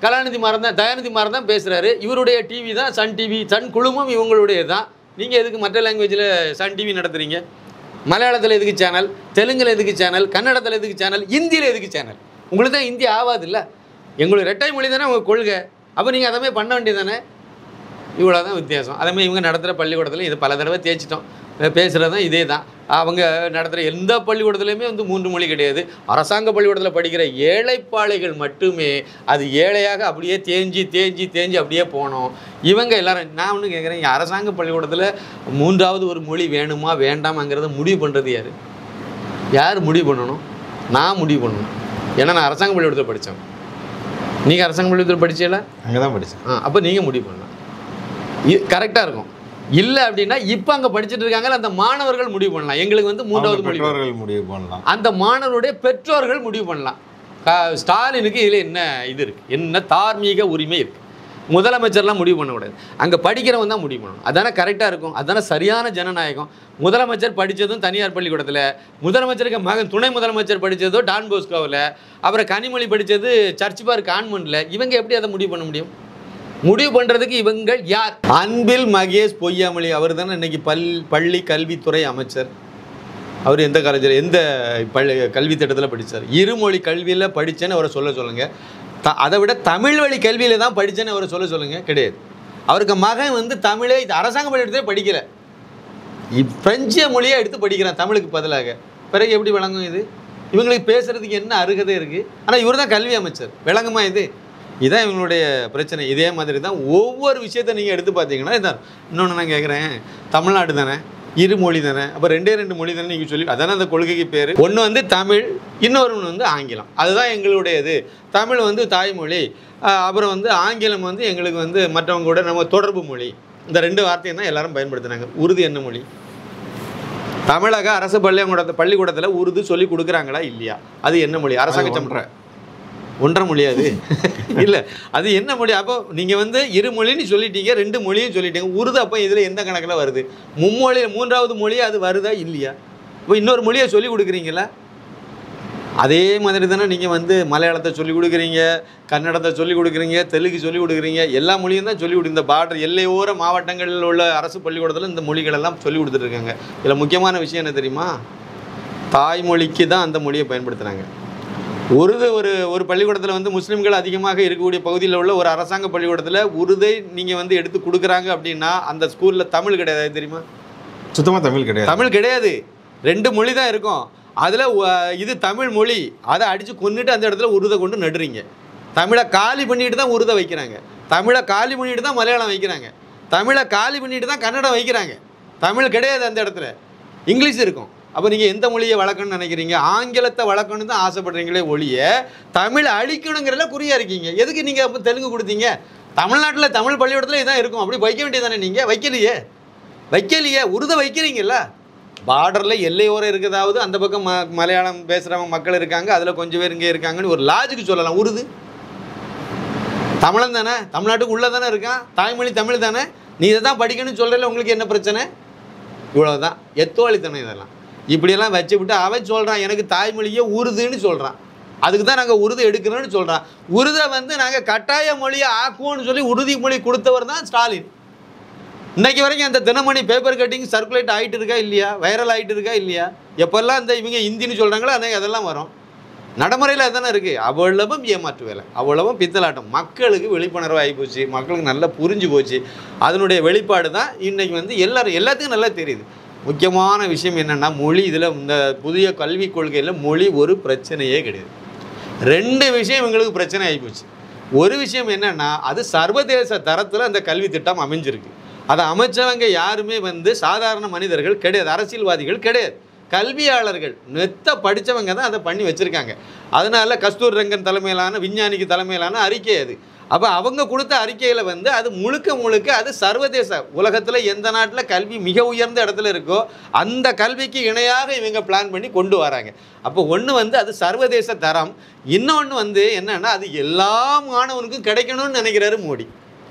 கலாநிதி மாறன் தான், தயாநிதி மாறன் தான் பேசுகிறாரு. இவருடைய டிவி தான் சன் டிவி, சன் குழுமம் இவங்களுடைய தான். நீங்கள் எதுக்கு மற்ற லாங்குவேஜில் சன் டிவி நடத்துகிறீங்க? மலையாளத்தில் எதுக்கு சேனல், தெலுங்கில் எதுக்கு சேனல், கன்னடத்தில் எதுக்கு சேனல், ஹிந்தியில் எதுக்கு சேனல்? உங்களுக்கு தான் ஹிந்தி ஆகாது இல்லை? எங்களுக்கு ரெட்டை மொழி தானே உங்கள் கொள்கை. அப்போ நீங்கள் அதே மாதிரி பண்ண வேண்டியது தானே? இவ்வளோ தான் வித்தியாசம். அதேமாதிரி இவங்க நடத்துகிற பள்ளிக்கூடத்தில் இது பல தடவை தேய்ச்சிட்டோம், பேசுகிறது தான் இதே தான். அவங்க நடத்துகிற எந்த பள்ளிக்கூடத்துலையுமே 3 மொழி கிடையாது. அரசாங்க பள்ளிக்கூடத்தில் படிக்கிற ஏழைப்பாளைகள் மட்டுமே அது ஏழையாக அப்படியே தேஞ்சி அப்படியே போனோம். இவங்க எல்லாரும், நான் ஒன்று கேட்குறேன், அரசாங்க பள்ளிக்கூடத்தில் 3வது ஒரு மொழி வேணுமா வேண்டாமாங்கிறத முடிவு பண்ணுறது யார்? யார் முடிவு பண்ணணும்? நான் முடிவு பண்ணணும். ஏன்னா நான் அரசாங்க பள்ளிக்கூடத்தில் படித்தேன். நீங்கள் அரசாங்க பள்ளிக்கூடத்தில் படிச்சீங்களா? அங்கே தான் படித்தேன். அப்போ நீங்கள் முடிவு பண்ணலாம், கரெக்டாக இருக்கும். இல்லை அப்படின்னா இப்போ அங்கே படிச்சுட்டு இருக்காங்க அந்த மாணவர்கள் முடிவு பண்ணலாம். எங்களுக்கு 3வது மொழி முடிவு பண்ணலாம், அந்த மாணவருடைய பெற்றோர்கள் முடிவு பண்ணலாம். ஸ்டாலினுக்கு இதில் என்ன இது இருக்குது, என்ன தார்மீக உரிமை இருக்குது? முதலமைச்சர்லாம் முடிவு பண்ணக்கூடாது, அங்கே படிக்கிறவங்க தான் முடிவு பண்ணணும். அதுதானே கரெக்டாக இருக்கும், அதுதானே சரியான ஜனநாயகம். முதலமைச்சர் படித்ததும் தனியார் பள்ளிக்கூடத்தில், முதலமைச்சருக்கு மகன் துணை முதலமைச்சர் படித்ததோ டான் போஸ்கோவில், அப்புறம் கனிமொழி படித்தது சர்ச் பார்க் கான்வென்ட்டில். இவங்க எப்படி அதை முடிவு பண்ண முடியும்? முடிவு பண்ணுறதுக்கு இவங்க யார்? அன்பில் மகேஷ் பொய்யாமொழி அவர் தானே இன்னைக்கு பள்ளி கல்வித்துறை அமைச்சர். அவர் எந்த காலேஜில் எந்த கல்வி திட்டத்தில் படித்தார்? இருமொழி கல்வியில் படித்தேன்னு அவரை சொல்லுங்கள். அதை விட தமிழ் வழி கல்வியில் தான் படித்தேன்னு அவரை சொல்லுங்கள். கிடையாது. அவருக்கு மகன் தமிழே அரசாங்க பள்ளிக்கூடத்திலே படிக்கல, பிரெஞ்சு மொழியை எடுத்து படிக்கிறான் தமிழுக்கு பதிலாக. பிறகு எப்படி விளங்கும் இது? இவங்களுக்கு பேசுகிறதுக்கு என்ன அருகதை இருக்குது? ஆனால் இவர் தான் கல்வி அமைச்சர், விளங்குமா இது? இதுதான் இவங்களுடைய பிரச்சனை. இதே மாதிரி தான் ஒவ்வொரு விஷயத்தை நீங்கள் எடுத்து பார்த்தீங்கன்னா இதான். இன்னொன்று நான் கேட்குறேன், தமிழ்நாடு தானே, இருமொழி தானே, அப்போ 2 மொழி தானே நீங்கள் சொல்லி, அதானே அந்த கொள்கைக்கு பேர். ஒன்று தமிழ், இன்னொரு ஆங்கிலம். அதுதான் எங்களுடையது. தமிழ் தாய்மொழி, அப்புறம் ஆங்கிலம் எங்களுக்கு மற்றவங்க கூட நம்ம தொடர்பு மொழி. இந்த 2 வார்த்தையும் தான் எல்லாரும் பயன்படுத்துனாங்க. உருது என்ன மொழி? தமிழக அரசு பள்ளிக்கூடத்தில் உருது சொல்லி கொடுக்குறாங்களா இல்லையா? அது என்ன மொழி? அரசாங்க ஒன்றரை மொழியாது இல்லை, அது என்ன மொழி? அப்போ நீங்கள் 2 மொழின்னு சொல்லிட்டீங்க, 2 மொழியும் சொல்லிட்டீங்க. உருது அப்போ இதில் எந்த கணக்கில் வருது? மும்மொழி 3வது மொழி அது வருதா இல்லையா? இப்போ இன்னொரு மொழியை சொல்லி கொடுக்குறீங்களா? அதே மாதிரி தானே நீங்கள் மலையாளத்தை சொல்லிக் கொடுக்குறீங்க, கன்னடத்தை சொல்லிக் கொடுக்குறீங்க, தெலுங்கு சொல்லிக் கொடுக்குறீங்க, எல்லா மொழியும் தான் சொல்லிக் கொடுங்க. இந்த பார்டர் எல்லையோர மாவட்டங்களில் உள்ள அரசு பள்ளிக்கூடத்தில் இந்த மொழிகளெல்லாம் சொல்லிக் கொடுத்துட்ருக்காங்க. இதில் முக்கியமான விஷயம் என்ன தெரியுமா? தாய்மொழிக்கு தான் அந்த மொழியை பயன்படுத்துகிறாங்க. உருது ஒரு பள்ளிக்கூடத்தில் முஸ்லீம்கள் அதிகமாக இருக்கக்கூடிய பகுதியில் உள்ள ஒரு அரசாங்க பள்ளிக்கூடத்தில் உருதை நீங்கள் எடுத்து கொடுக்குறாங்க அப்படின்னா அந்த ஸ்கூலில் தமிழ் கிடையாது, தெரியுமா? சுத்தமாக தமிழ் கிடையாது. தமிழ் கிடையாது, 2 மொழி தான் இருக்கும். அதில் இது தமிழ் மொழி, அதை அடித்து கொண்டுட்டு அந்த இடத்துல உருதை கொண்டு நடுறீங்க. தமிழை காலி பண்ணிட்டு தான் உருதை வைக்கிறாங்க, தமிழை காலி பண்ணிட்டு தான் மலையாளம் வைக்கிறாங்க, தமிழை காலி பண்ணிட்டு தான் கன்னடம் வைக்கிறாங்க. தமிழ் கிடையாது அந்த இடத்துல, இங்கிலீஷ் இருக்கும். அப்போ நீங்கள் எந்த மொழியை வளர்க்கணும்னு நினைக்கிறீங்க? ஆங்கிலத்தை வளர்க்கணுன்னு தான் ஆசைப்படுறீங்களே ஒழிய தமிழ் அழிக்கணுங்கிறத குறியாக இருக்கீங்க. எதுக்கு நீங்கள் அப்போ தெலுங்கு கொடுத்தீங்க? தமிழ்நாட்டில் தமிழ் பள்ளிக்கூடத்தில் இதான் இருக்கும், அப்படி வைக்க வேண்டியதானே? நீங்கள் வைக்கலையே, உருதை வைக்கிறீங்கல்ல. பார்டரில் எல்லையோரம் இருக்கிறதாவது அந்த பக்கம் மலையாளம் பேசுகிறவங்க மக்கள் இருக்காங்க, அதில் கொஞ்சம் பேர் இங்கே இருக்காங்கன்னு ஒரு லாஜிக்கு சொல்லலாம். உருது தமிழன் தானே, தமிழ்நாட்டுக்கு உள்ளே தானே இருக்கான், தாய்மொழி தமிழ் தானே. நீ இதை தான் படிக்கணும்னு சொல்கிறல, உங்களுக்கு என்ன பிரச்சனை? இவ்வளோதான் எத்தோழித்தனம். இதெல்லாம் இப்படியெல்லாம் வச்சு விட்டு அவன் சொல்கிறான் எனக்கு தாய்மொழியே உருதுன்னு சொல்கிறான். அதுக்கு தான் நாங்கள் உருது எடுக்கிறோன்னு சொல்கிறான். உருதை வந்து நாங்கள் கட்டாய மொழியை ஆக்குவோன்னு சொல்லி உறுதிமொழி கொடுத்தவர் தான் ஸ்டாலின். இன்றைக்கி வரைக்கும் அந்த தினமணி பேப்பர் கட்டிங் சர்க்குலேட் ஆகிட்டு இருக்கா இல்லையா, வைரல் ஆகிட்டு இருக்கா இல்லையா? எப்போல்லாம் இந்த இவங்க ஹிந்தின்னு சொல்கிறாங்களோ அன்றைக்கி அதெல்லாம் வரும். நடைமுறையில் அதுதானே இருக்குது. அவ்வளவும் ஏமாற்று வேலை, அவ்வளவும் பித்தலாட்டம். மக்களுக்கு விழிப்புணர்வு ஆகி போச்சு, மக்களுக்கு நல்லா புரிஞ்சு போச்சு. அதனுடைய வெளிப்பாடு தான் இன்றைக்கி வந்து எல்லாத்துக்கும் நல்லா தெரியுது. முக்கியமான விஷயம் என்னென்னா மொழி. இதில் இந்த புதிய கல்விக் கொள்கையில் மொழி ஒரு பிரச்சனையே கிடையாது. 2 விஷயம் இவங்களுக்கு பிரச்சனை ஆகிப்போச்சு. ஒரு விஷயம் என்னென்னா அது சர்வதேச தரத்தில் அந்த கல்வி திட்டம் அமைஞ்சிருக்கு. அதை அமைச்சவங்க யாருமே வந்து சாதாரண மனிதர்கள் கிடையாது, அரசியல்வாதிகள் கிடையாது, கல்வியாளர்கள் நெத்த படித்தவங்க தான் அதை பண்ணி வச்சுருக்காங்க. அதனால் கஸ்தூர் ரங்கன் தலைமையிலான விஞ்ஞானிக்கு தலைமையிலான அறிக்கை அது. அப்போ அவங்க கொடுத்த அறிக்கையில் வந்து அது முழுக்க அது சர்வதேச உலகத்தில் எந்த நாட்டில் கல்வி மிக உயர்ந்த இடத்துல இருக்கோ அந்த கல்விக்கு இணையாக இவங்க பிளான் பண்ணி கொண்டு வராங்க. அப்போ ஒன்று வந்து அது சர்வதேச தரம், இன்னொன்று வந்து என்னென்னா அது எல்லா மாணவனுக்கும் கிடைக்கணும்னு நினைக்கிறாரு மோடி.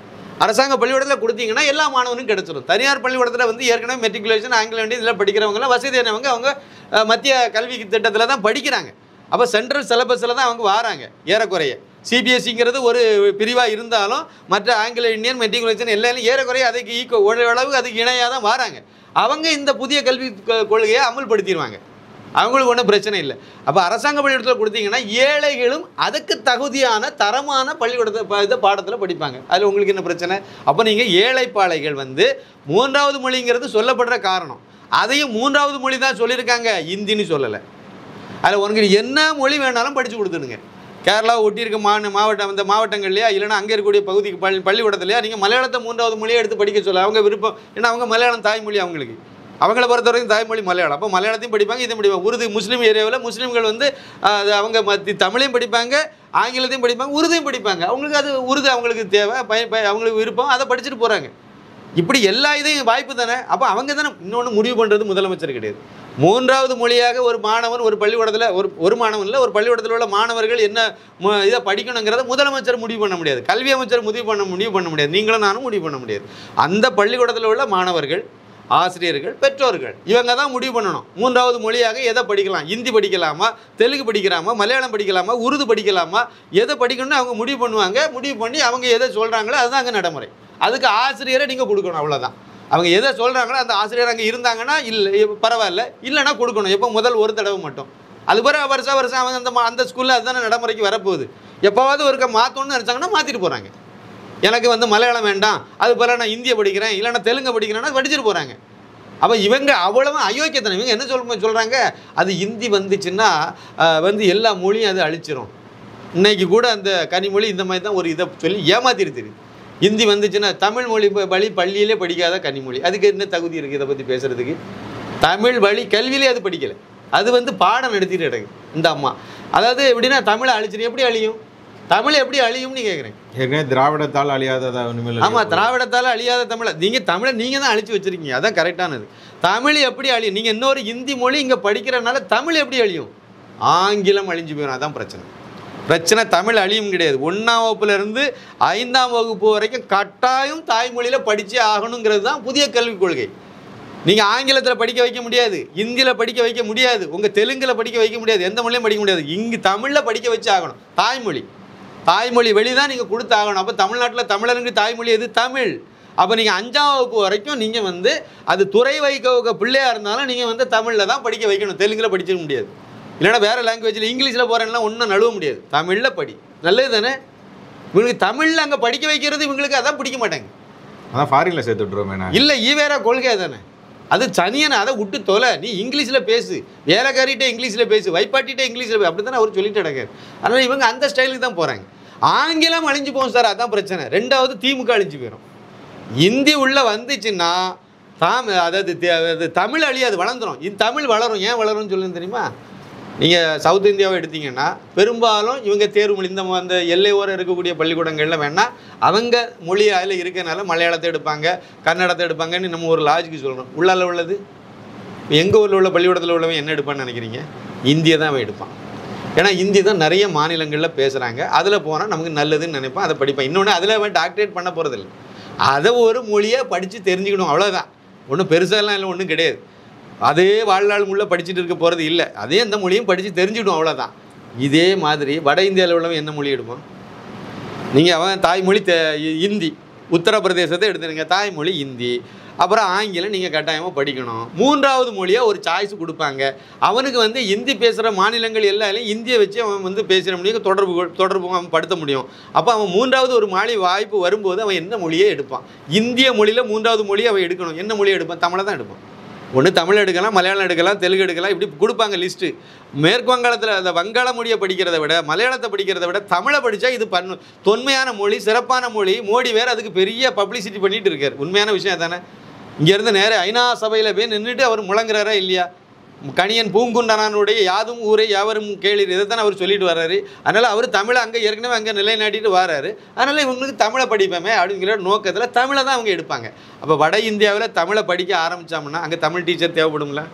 அரசாங்க பள்ளிக்கூடத்தில் கொடுத்தீங்கன்னா எல்லா மாணவனுக்கும் கிடைச்சிடும். தனியார் பள்ளிக்கூடத்தில் வந்து ஏற்கனவே மெட்ரிகுலேஷன் ஆங்கில வேண்டிய இதில் படிக்கிறவங்களாம் வசதியானவங்க அவங்க மத்திய கல்வி திட்டத்தில் தான் படிக்கிறாங்க. அப்போ சென்ட்ரல் சிலபஸில் தான் அவங்க வராங்க. ஏறக்குறைய சிபிஎஸ்சிங்கிறது ஒரு பிரிவாக இருந்தாலும் மற்ற ஆங்கில இந்தியன் மெட்ரிகுலேஷன் எல்லாம் ஏறக்குறைய அதுக்கு ஓரளவுக்கு அதுக்கு இணையாக தான் வராங்க. அவங்க இந்த புதிய கல்வி கொள்கையை அமல்படுத்திடுவாங்க, அவங்களுக்கு ஒன்றும் பிரச்சனை இல்லை. அப்போ அரசாங்க பள்ளிக்கூடத்தில் கொடுத்தீங்கன்னா ஏழைகளும் அதுக்கு தகுதியான தரமான பள்ளிக்கூடத்தை பாடத்தில் படிப்பாங்க. அதில் உங்களுக்கு என்ன பிரச்சனை? அப்போ நீங்கள் ஏழைப்பாளைகள் வந்து 3வது மொழிங்கிறது சொல்லப்படுற காரணம், அதையும் 3வது மொழி தான் சொல்லியிருக்காங்க, இந்தின்னு சொல்லலை. அதில் உனக்கு என்ன மொழி வேணாலும் படித்து கொடுத்துடுங்க. கேரளா ஒட்டியிருக்க மாவட்டம் அந்த மாவட்டங்கள்லையா இல்லைனா அங்கே இருக்கக்கூடிய பகுதிக்கு பள்ளிக்கூடத்துலையா நீங்கள் மலையாளத்தை 3வது மொழியை எடுத்து படிக்க சொல்ல அவங்க விருப்பம். ஏன்னா அவங்க மலையாளம் தாய்மொழி, அவங்கள பொறுத்த வரைக்கும் தாய்மொழி மலையாளம். அப்போ மலையாளத்தையும் படிப்பாங்க, இதையும் படிப்பாங்க. உருது முஸ்லீம் ஏரியாவில் முஸ்லீம்கள் வந்து அவங்க தமிழையும் படிப்பாங்க, ஆங்கிலத்தையும் படிப்பாங்க, உருதையும் படிப்பாங்க. அவங்களுக்கு அது உருது அவங்களுக்கு தேவை, அவங்களுக்கு விருப்பம், அதை படிச்சுட்டு போகிறாங்க. இப்படி எல்லா இதையும் வாய்ப்பு தானே. அப்போ அவங்க தானே இன்னொன்று முடிவு பண்ணுறது முதலமைச்சர் கிடையாது. 3வது மொழியாக ஒரு மாணவன் ஒரு பள்ளிக்கூடத்தில் ஒரு மாணவன் இல்லை, ஒரு பள்ளிக்கூடத்தில் உள்ள மாணவர்கள் என்ன இதை படிக்கணுங்கிறத முதலமைச்சர் முடிவு பண்ண முடியாது, கல்வி அமைச்சர் முடிவு பண்ண முடியாது, நீங்களும் நானும் முடிவு பண்ண முடியாது. அந்த பள்ளிக்கூடத்தில் உள்ள மாணவர்கள், ஆசிரியர்கள், பெற்றோர்கள் இவங்க தான் முடிவு பண்ணணும் 3வது மொழியாக எதை படிக்கலாம். ஹிந்தி படிக்கலாமா, தெலுங்கு படிக்கலாமா, மலையாளம் படிக்கலாமா, உருது படிக்கலாமா, எதை படிக்கணும்னு அவங்க முடிவு பண்ணுவாங்க. முடிவு பண்ணி அவங்க எதை சொல்கிறாங்களோ அதுதான் அங்கே நடைமுறை. அதுக்கு ஆசிரியரை நீங்கள் கொடுக்கணும், அவ்வளோதான். அவங்க எதை சொல்கிறாங்களோ அந்த ஆசிரியர் அங்கே இருந்தாங்கன்னா இல்லை பரவாயில்ல, இல்லைனா கொடுக்கணும். எப்போ முதல் ஒரு தடவை மட்டும். அது பிறகு வருஷம் அவங்க அந்த ஸ்கூலில் அதுதானே நடைமுறைக்கு வரப்போகுது. எப்போவாவது ஒருக்க மாற்றணும்னு நினச்சாங்கன்னா மாற்றிட்டு போகிறாங்க. எனக்கு வந்து மலையாளம் வேண்டாம், அது போல் நான் இந்தியை படிக்கிறேன் இல்லைனா தெலுங்கு படிக்கிறேன்னா படிச்சுட்டு போகிறாங்க. அப்போ இவங்க அவ்வளவு அயோக்கியத்தனம். இவங்க என்ன சொல்கிறாங்க, அது ஹிந்தி வந்துச்சுன்னா வந்து எல்லா மொழியும் அது அழிச்சிரும். இன்றைக்கி கூட அந்த கனிமொழி இந்த மாதிரி தான் ஒரு இதை சொல்லி ஏமாத்திருக்குது. ஹிந்தி வந்துச்சுன்னா தமிழ் மொழி வழி பள்ளியிலே படிக்காத கனிமொழி, அதுக்கு என்ன தகுதி இருக்குது இதை பற்றி பேசுகிறதுக்கு? தமிழ் வழி கல்வியிலே அது படிக்கலை, அது வந்து பாடம் நடத்திட்டு கிடக்கு இந்த அம்மா. அதாவது எப்படின்னா தமிழை அழிச்சிடும். எப்படி அழியும்? தமிழ் எப்படி அழியும்னு கேட்குறேன். ஏற்கனவே திராவிடத்தால் அழியாததா? ஆமாம், திராவிடத்தால் அழியாத தமிழை தமிழை நீங்கள் தான் அழிச்சு வச்சுருக்கீங்க, அதான் கரெக்டானது. தமிழ் எப்படி அழியும்? நீங்கள் இன்னொரு ஹிந்தி மொழி இங்கே படிக்கிறனால தமிழ் எப்படி அழியும்? ஆங்கிலம் அழிஞ்சு போயிடும். அதான் பிரச்சனை. தமிழ் அழியும் கிடையாது. 1ஆம் வகுப்புலேருந்து 5ஆம் வகுப்பு வரைக்கும் கட்டாயம் தாய்மொழியில் படித்தே ஆகணுங்கிறது தான் புதிய கல்விக் கொள்கை. நீங்கள் ஆங்கிலத்தில் படிக்க வைக்க முடியாது, ஹிந்தியில் படிக்க வைக்க முடியாது, உங்கள் தெலுங்கில் படிக்க வைக்க முடியாது, எந்த மொழியும் படிக்க முடியாது. இங்கே தமிழில் படிக்க வச்சு ஆகணும். தாய்மொழி வெளி தான் நீங்கள் கொடுத்து ஆகணும். அப்போ தமிழ்நாட்டில் தமிழருக்கு தாய்மொழி எது? தமிழ். அப்போ நீங்கள் 5ஆம் வகுப்பு வரைக்கும் நீங்கள் வந்து அது துறை வைக்க பிள்ளையாக இருந்தாலும் நீங்கள் வந்து தமிழில் தான் படிக்க வைக்கணும், தெலுங்கில் படிச்சிக்க முடியாது. இல்லைனா வேறு லாங்குவேஜில் இங்கிலீஷில் போகிறேன்னா ஒன்றும் நழுவ முடியாது. தமிழில் படி, நல்லது தானே. இவங்களுக்கு தமிழில் அங்கே படிக்க வைக்கிறது இவங்களுக்கு அதான் பிடிக்க மாட்டாங்க. அதான் ஃபாரினில் சேர்த்து விட்ருவோமே. இல்லை, வேற கொள்கை தானே அது. சனியனை அதை விட்டு தொலை, நீ இங்கிலீஷில் பேசு, வேலைக்காரிகிட்டே இங்கிலீஷில் பேசு, வைப்பாட்டிகிட்டே இங்கிலீஷில் பேசு, அப்படி தானே அவர் சொல்லிட்டு கிடக்காரு. அதனால் இவங்க அந்த ஸ்டைலுக்கு தான் போகிறாங்க. ஆங்கிலம் அழிஞ்சு போகும் சார், அதான் பிரச்சனை. 2வது திமுக அழிஞ்சு போயிடும். ஹிந்தி உள்ளே வந்துச்சுன்னா அதாவது தமிழ் அழியாது, வளர்ந்துடும். தமிழ் வளரும். ஏன் வளரும்னு சொல்லுன்னு தெரியுமா? நீங்கள் சவுத் இந்தியாவை எடுத்தீங்கன்னா பெரும்பாலும் இவங்க தேர்வு மொழி அந்த எல்லையோரம் இருக்கக்கூடிய பள்ளிக்கூடங்களில் வேணால் அவங்க மொழி அதில் இருக்கிறனால மலையாளத்தை எடுப்பாங்க, கன்னடத்தை எடுப்பாங்கன்னு நம்ம ஒரு லாஜிக்கு சொல்லணும். உள்ளால் உள்ளது எங்கள் ஊரில் உள்ள பள்ளிக்கூடத்தில் உள்ளவன் என்ன எடுப்பான்னு நினைக்கிறீங்க? இந்தியை தான் அவன் எடுப்பான். ஏன்னா ஹிந்தி தான் நிறைய மாநிலங்களில் பேசுகிறாங்க, அதில் போனால் நமக்கு நல்லதுன்னு நினைப்பான், அதை படிப்பான். இன்னொன்று அதில் அவன் டாக்டரேட் பண்ண போகிறதில்ல, அதை ஒரு மொழியை படித்து தெரிஞ்சுக்கணும், அவ்வளோதான். ஒன்றும் பெருசாலாம் இல்லை, ஒன்றும் கிடையாது. அதே வாழ்நாள் முள்ள படிச்சுட்டு இருக்க போகிறது இல்லை. அதே எந்த மொழியும் படித்து தெரிஞ்சுடும், அவ்வளோதான். இதே மாதிரி வட இந்தியாவில் உள்ளவன் என்ன மொழி எடுப்பான்? நீங்கள் அவன் தாய்மொழி இந்தி, உத்தரப்பிரதேசத்தை எடுத்துருங்க, தாய்மொழி இந்தி, அப்புறம் ஆங்கிலம் நீங்கள் கட்டாயமாக படிக்கணும். 3வது மொழியாக ஒரு சாய்ஸ் கொடுப்பாங்க. அவனுக்கு வந்து இந்தி பேசுகிற மாநிலங்கள் எல்லாரையும் இந்தியை வச்சு அவன் வந்து பேசுகிற முடியும், தொடர்பு அவன் படுத்த முடியும். அப்போ அவன் 3வது ஒரு மொழி வாய்ப்பு வரும்போது அவன் என்ன மொழியே எடுப்பான்? இந்திய மொழியில் 3வது மொழியை அவன் எடுக்கணும். என்ன மொழியை எடுப்பான்? தமிழை தான் எடுப்பான். ஒன்று தமிழ் எடுக்கலாம், மலையாளம் எடுக்கலாம், தெலுங்கு எடுக்கலாம், இப்படி கொடுப்பாங்க லிஸ்ட்டு. மேற்கு வங்காளத்தில் அந்த வங்காள மொழியை படிக்கிறத விட, மலையாளத்தை படிக்கிறத விட தமிழை படித்தா இது தொன்மையான மொழி, சிறப்பான மொழி. மோடி வேறு அதுக்கு பெரிய பப்ளிசிட்டி பண்ணிகிட்டு இருக்கார். உண்மையான விஷயம் தானே? இங்கேருந்து நேர ஐநா சபையில் போய் நின்றுட்டு அவர் முழங்குறாரா இல்லையா? கணியன் பூங்குண்டனானுடைய யாதும் ஊரை யாவரும் கேளீர், இதை தானே அவர் சொல்லிட்டு வர்றாரு. அதனால் அவர் தமிழை அங்கே ஏற்கனவே அங்கே நிலைநாட்டிட்டு வர்றாரு. அதனால் இவங்களுக்கு தமிழை படிப்போமே அப்படிங்கிற நோக்கத்தில் தமிழை தான் அவங்க எடுப்பாங்க. அப்போ வட இந்தியாவில் தமிழை படிக்க ஆரம்பித்தோம்னா அங்கே தமிழ் டீச்சர் தேவைப்படுங்களா?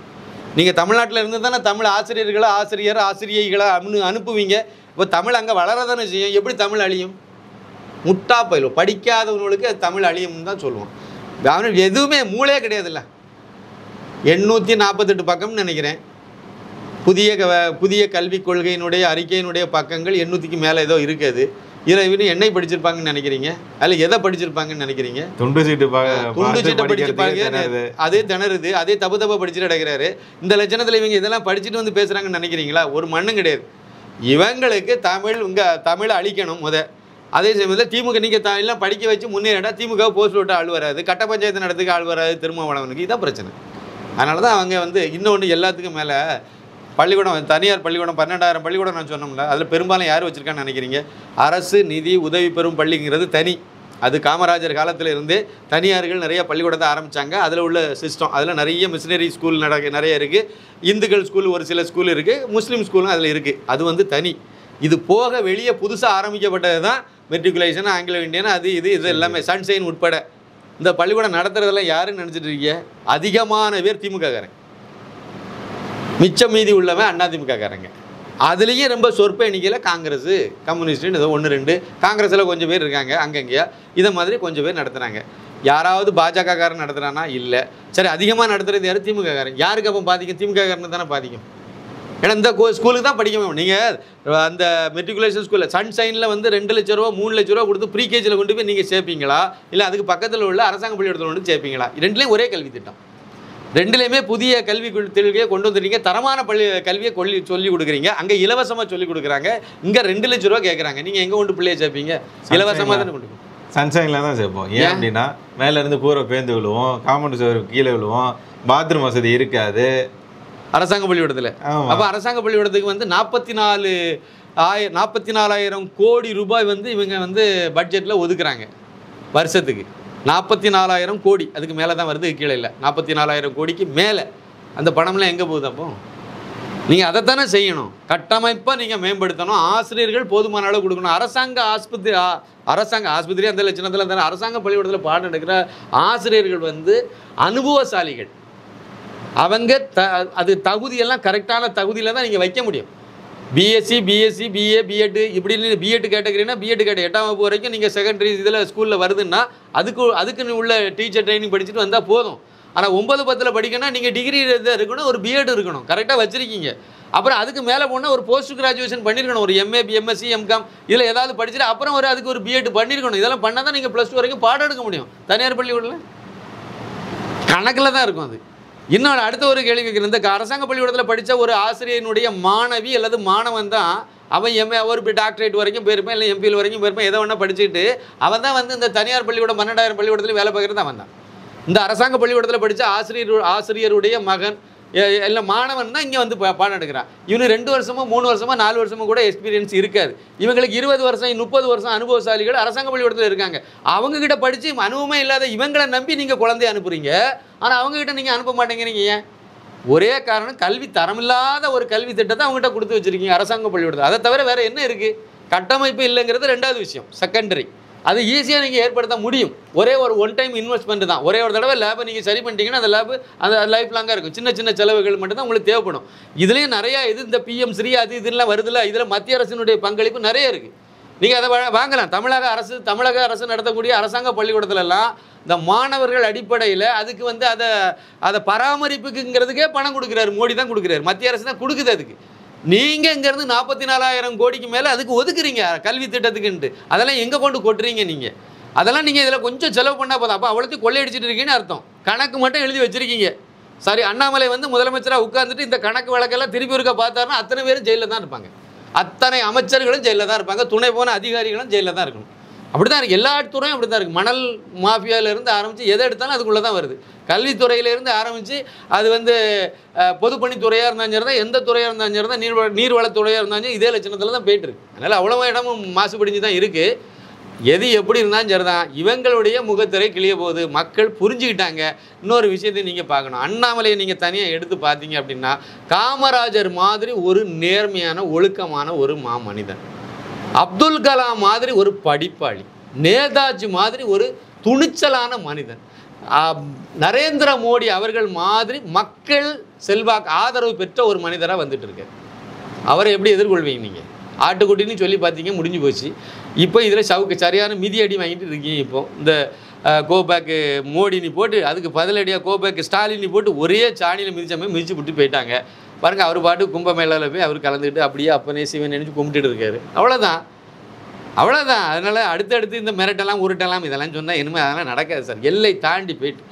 நீங்கள் தமிழ்நாட்டில் இருந்து தானே தமிழ் ஆசிரியைகளை அனுப்புவீங்க. இப்போ தமிழ் அங்கே வளரதானே செய்யும். எப்படி தமிழ் அழியும்? முட்டா பயிலும் படிக்காதவங்களுக்கு தமிழ் அழியும்னு தான் சொல்லுவோம். அவனுக்கு எதுவுமே மூளையே கிடையாதுல்ல. 848 பக்கம்னு நினைக்கிறேன். புதிய கல்விக் கொள்கையினுடைய அறிக்கையினுடைய பக்கங்கள் 800க்கு மேலே ஏதோ இருக்குது. இதில் என்னை படிச்சிருப்பாங்கன்னு நினைக்கிறீங்க? அதில் எதை படிச்சிருப்பாங்கன்னு நினைக்கிறீங்க? துண்டு சீட்டு படிச்சிருப்பாங்க. அதே திணறுது, அதே தப்பு படிச்சுட்டு கிடக்கிறாரு. இந்த லட்சணத்தில் இவங்க இதெல்லாம் படிச்சுட்டு வந்து பேசுகிறாங்கன்னு நினைக்கிறீங்களா? ஒரு மண்ணும் கிடையாது. இவங்களுக்கு தமிழை அழிக்கணும் அதே சமயத்தில் திமுக நீங்கள் எல்லாம் படிக்க வச்சு முன்னேறிட்டா திமுக போஸ்ட் விட்டு ஆள் வராது, கட்ட பஞ்சாயத்து நடத்துக்கு ஆள் வராது, திருமாவளவனுக்கு. இதான் பிரச்சனை. அதனால தான் அவங்க வந்து இன்னொன்று எல்லாத்துக்கும் மேலே பள்ளிக்கூடம், தனியார் பள்ளிக்கூடம் 12,000 பள்ளிக்கூடம் நான் சொன்னோம்ல, அதில் பெரும்பாலும் யார் வச்சுருக்கான்னு நினைக்கிறீங்க? அரசு நிதி உதவி பெறும் பள்ளிங்கிறது தனி. அது காமராஜர் காலத்தில் இருந்து தனியார்கள் நிறைய பள்ளிக்கூடத்தை ஆரம்பித்தாங்க. அதில் உள்ள சிஸ்டம், அதில் நிறைய மிஷினரி ஸ்கூல் நிறைய இருக்குது. இந்துக்கள் ஸ்கூல் ஒரு சில ஸ்கூல் இருக்குது, முஸ்லீம் ஸ்கூலும் அதில் இருக்குது. அது வந்து தனி. இது போக வெளியே புதுசாக ஆரம்பிக்கப்பட்டது தான் மெட்ரிகுலேஷன், ஆங்கிலோ இண்டியன், இது எல்லாமே சன்ஷைன் உட்பட. இந்த பள்ளிக்கூடம் நடத்துறதெல்லாம் யாருன்னு நினச்சிட்டு இருக்கீங்க? அதிகமான பேர் திமுககாரங்க, மிச்சம் மீதி உள்ளவன் அதிமுககாரங்க. அதுலேயும் ரொம்ப சொற்ப எண்ணிக்கையில் காங்கிரஸ், கம்யூனிஸ்ட்டுன்னு ஏதோ 1-2, காங்கிரஸில் கொஞ்சம் பேர் இருக்காங்க அங்கங்கேயா. இதை மாதிரி கொஞ்சம் பேர் நடத்துகிறாங்க. யாராவது பாஜகக்காரன் நடத்துகிறானா? இல்லை. சரி, அதிகமாக நடத்துகிறது யார்? திமுககாரன். யாருக்கு அப்போ பாதிக்கும்? திமுககாரனு தானே பாதிக்கும். ஏன்னா இந்த ஸ்கூலுக்கு தான் படிக்க முடியும். நீங்கள் அந்த மெட்ரிகுலேஷன் ஸ்கூலில் சன்ஷைனில் வந்து 2 லட்ச ரூபா 3 லட்ச ரூபா கொடுத்து ப்ரீ கேஜியில் கொண்டு போய் நீங்கள் சேர்ப்பீங்களா? இல்லை அதுக்கு பக்கத்தில் உள்ள அரசாங்க பள்ளிக்கூடத்தில் கொண்டு சேர்ப்பீங்களா? ரெண்டுலேயும் ஒரே கல்வி திட்டம், ரெண்டுலேயுமே புதிய கல்வி கொள்கையை கொண்டு வந்துடுறீங்க. தரமான கல்வியை சொல்லி கொடுக்குறீங்க. அங்கே இலவசமாக சொல்லிக் கொடுக்குறாங்க. இங்கே 2 லட்ச ரூபா கேட்குறாங்க. நீங்கள் எங்கே கொண்டு பிள்ளையை சேர்ப்பீங்க? இலவசமாக தானே கொண்டு போய் சன்ஷைனில் தான் சேர்ப்போம். ஏன் அப்படின்னா மேலேருந்து கூரை பேர்ந்து விழுவோம், காம்பவுண்ட் சுவர் கீழே விழுவோம், பாத்ரூம் வசதி இருக்காது அரசாங்க பள்ளிக்கூடத்தில். அப்போ அரசாங்க பள்ளிக்கூடத்துக்கு வந்து 44,000 கோடி ரூபாய் வந்து இவங்க வந்து பட்ஜெட்டில் ஒதுக்குறாங்க வருஷத்துக்கு. 44,000 கோடி, அதுக்கு மேலே தான் வருது, கீழே இல்லை. 44,000 கோடிக்கு மேலே அந்த பணம்லாம் எங்கே போகுது? அப்போ நீங்கள் அதைத்தானே செய்யணும். கட்டமைப்பாக நீங்கள் மேம்படுத்தணும். ஆசிரியர்கள் போதுமான அளவு கொடுக்கணும். அரசாங்க ஆஸ்பத்திரி அந்த லட்சணத்தில் தானே அரசாங்க பள்ளிக்கூடத்தில் பாடம் எடுக்கிற ஆசிரியர்கள் வந்து அனுபவசாலிகள். அவங்க அது தகுதியெல்லாம் கரெக்டான தகுதியில் தான் நீங்கள் வைக்க முடியும். பிஎஸ்சி, பிஏ, பிஎட் இப்படின்னு பிஎட் கேட்டகரினா பிஎட் கேட்ட 8ஆம் வகுப்பு வரைக்கும் நீங்கள் செகண்டரி இதில் ஸ்கூலில் வருதுன்னா அதுக்குன்னு உள்ள டீச்சர் ட்ரைனிங் படிச்சுட்டு வந்தால் போதும். ஆனால் 9, 10 படிக்கணும்னா நீங்கள் டிகிரி இருக்கணும், ஒரு பிஎட் இருக்கணும், கரெக்டாக வச்சுருக்கீங்க. அப்புறம் அதுக்கு மேலே போனால் ஒரு போஸ்ட் கிராஜுவேஷன் பண்ணியிருக்கணும், ஒரு எம்ஏ, எம்எஸ்சி, எம்காம் இதில் ஏதாவது படிச்சுட்டு அப்புறம் அதுக்கு ஒரு பிஎட் பண்ணியிருக்கணும். இதெல்லாம் பண்ணால் தான் நீங்கள் +2 வரைக்கும் பாடம் எடுக்க முடியும். தனியார் பள்ளிக்கூடத்தில் கணக்கில் தான் இருக்கும். அது இன்னொரு அடுத்த ஒரு கேள்வி கேட்குறேன். இந்த அரசாங்க பள்ளிக்கூடத்தில் படித்த ஒரு ஆசிரியனுடைய மாணவி அல்லது மாணவன் தான் அவன் எம்ஏ ஒரு டாக்டரேட் வரைக்கும் போயிருப்பான், இல்லை எம்பிஎல் வரைக்கும் போயிருப்பான், எதை ஒன்றா படிச்சுட்டு அவன் தான் வந்து இந்த தனியார் பள்ளிக்கூடம் 12,000 பள்ளிக்கூடத்தில் வேலை பார்க்குறது அவன் தான். இந்த அரசாங்க பள்ளிக்கூடத்தில் படித்த ஆசிரியருடைய மகன் இல்லை மாணவன் தான் இங்கே வந்து பாடம் எடுக்கிறான். இவனு 2 வருஷமோ 3 வருஷமோ 4 வருஷமோ கூட எக்ஸ்பீரியன்ஸ் இருக்காது. இவங்களுக்கு 20 வருஷம் 30 வருஷம் அனுபவசாலிகள் அரசாங்க பள்ளிக்கூடத்தில் இருக்காங்க. அவங்ககிட்ட படித்து அனுபவமே இல்லாத இவங்களை நம்பி நீங்கள் குழந்தைய அனுப்புறீங்க. ஆனால் அவங்ககிட்ட நீங்கள் அனுப்ப மாட்டேங்கிறீங்க. ஏன்? ஒரே காரணம், கல்வி தரமில்லாத ஒரு கல்வி திட்டத்தை அவங்ககிட்ட கொடுத்து வச்சுருக்கீங்க அரசாங்க பள்ளிக்கூடத்தில். அதை தவிர வேறு என்ன இருக்குது? கட்டமைப்பு இல்லைங்கிறது 2வது விஷயம், செகண்டரி. அது ஈஸியாக நீங்கள் ஏற்படுத்த முடியும். ஒரே ஒரு ஒன் டைம் இன்வெஸ்ட்மெண்ட் தான். ஒரே ஒரு தடவை லேபை நீங்கள் சரி பண்ணிட்டீங்கன்னா அந்த லேபு அந்த லைஃப் லாங்காக இருக்கும். சின்ன செலவுகள் மட்டும் தான் உங்களுக்கு தேவைப்படும். இதுலேயும் நிறையா இந்த பிஎம் ஸ்ரீ அது இதெல்லாம் வருதில்ல, இதில் மத்திய அரசினுடைய பங்களிப்பு நிறைய இருக்குது. நீங்கள் அதை வாங்கலாம். தமிழக அரசு நடத்தக்கூடிய அரசாங்க பள்ளிக்கூடத்துலலாம் இந்த மாணவர்கள் அடிப்படையில் அதுக்கு வந்து அதை பராமரிப்புக்குங்கிறதுக்கே பணம் கொடுக்குறாரு, மோடி தான் கொடுக்குறாரு, மத்திய அரசு தான் கொடுக்குது. அதுக்கு நீங்கள் இங்கேருந்து 44,000 கோடிக்கு மேலே அதுக்கு ஒதுக்குறீங்க கல்வி திட்டத்துக்குன்ட்டு. அதெல்லாம் எங்கே கொண்டு கொட்டுறீங்க நீங்கள்? அதெல்லாம் நீங்கள் இதில் கொஞ்சம் செலவு பண்ணால் போதும். அப்போ அவ்வளோத்தையும் கொள்ளையடிச்சிட்டு இருக்கீங்கன்னு அர்த்தம். கணக்கு மட்டும் எழுதி வச்சுருக்கீங்க. சரி, அண்ணாமலை வந்து முதலமைச்சராக உட்காந்துட்டு இந்த கணக்கு வழக்கெல்லாம் திருப்பி இருக்க பார்த்தாருன்னா அத்தனை பேரும் ஜெயிலில் தான் இருப்பாங்க. அத்தனை அமைச்சர்களும் ஜெயிலில் தான் இருப்பாங்க. துணை போன அதிகாரிகளும் ஜெயிலில் தான் இருக்கணும். அப்படி தான் இருக்குது. எல்லா துறையும் அப்படி தான் இருக்குது. மணல் மாஃபியாவிலேருந்து ஆரம்பித்து எதை எடுத்தாலும் அதுக்குள்ளே தான் வருது. கல்வித்துறையிலேருந்து ஆரம்பித்து அது வந்து பொதுப்பணித்துறையாக இருந்தாலும் சரி தான், எந்த துறையாக இருந்தாலும் சரி தான், நீர்வளத்துறையாக இருந்தாலும் இதே லட்சணத்தில் தான் போயிட்டுருக்கு. அதனால் அவ்வளோ இடமும் மாசுபடிஞ்சு தான் இருக்குது. எது எப்படி இருந்தாலும் சரி தான், இவங்களுடைய முகத்திரை கிளிய போகுது. மக்கள் புரிஞ்சுக்கிட்டாங்க. இன்னொரு விஷயத்தை நீங்கள் பார்க்கணும். அண்ணாமலையை நீங்கள் தனியாக எடுத்து பார்த்தீங்க அப்படின்னா, காமராஜர் மாதிரி ஒரு நேர்மையான ஒழுக்கமான ஒரு மாமனிதன், அப்துல் கலாம் மாதிரி ஒரு படிப்பாளி, நேதாஜி மாதிரி ஒரு துணிச்சலான மனிதன், நரேந்திர மோடி அவர்கள் மாதிரி மக்கள் செல்வாக்கு ஆதரவு பெற்ற ஒரு மனிதராக வந்துட்டு இருக்கார். அவரை எப்படி எதிர்கொள்வீங்க நீங்கள்? ஆட்டுக்குட்டின்னு சொல்லி பார்த்தீங்க, முடிஞ்சு போச்சு. இப்போ இதில் சரியான மிதி அடி வாங்கிட்டு இருக்கீங்க. இப்போ இந்த கோபேக்கு மோடினி போட்டு அதுக்கு பதிலடியாக கோபேக்கு ஸ்டாலினி போட்டு ஒரே சாணியில் மிதிச்சு விட்டு போயிட்டாங்க பாருங்கள். அவர் பாட்டு கும்பமேளாவில் போய் அவர் கலந்துக்கிட்டு அப்படியே அப்பனே சிவன் நினச்சி கும்பிட்டுட்டு இருக்காரு. அவ்வளோதான். அதனால் அடுத்தடுத்து இந்த மிரட்டெல்லாம் உருட்டெல்லாம் இதெல்லாம் சொன்னால் இனிமேல் அதெல்லாம் நடக்காது சார். எல்லை தாண்டி போயிட்டு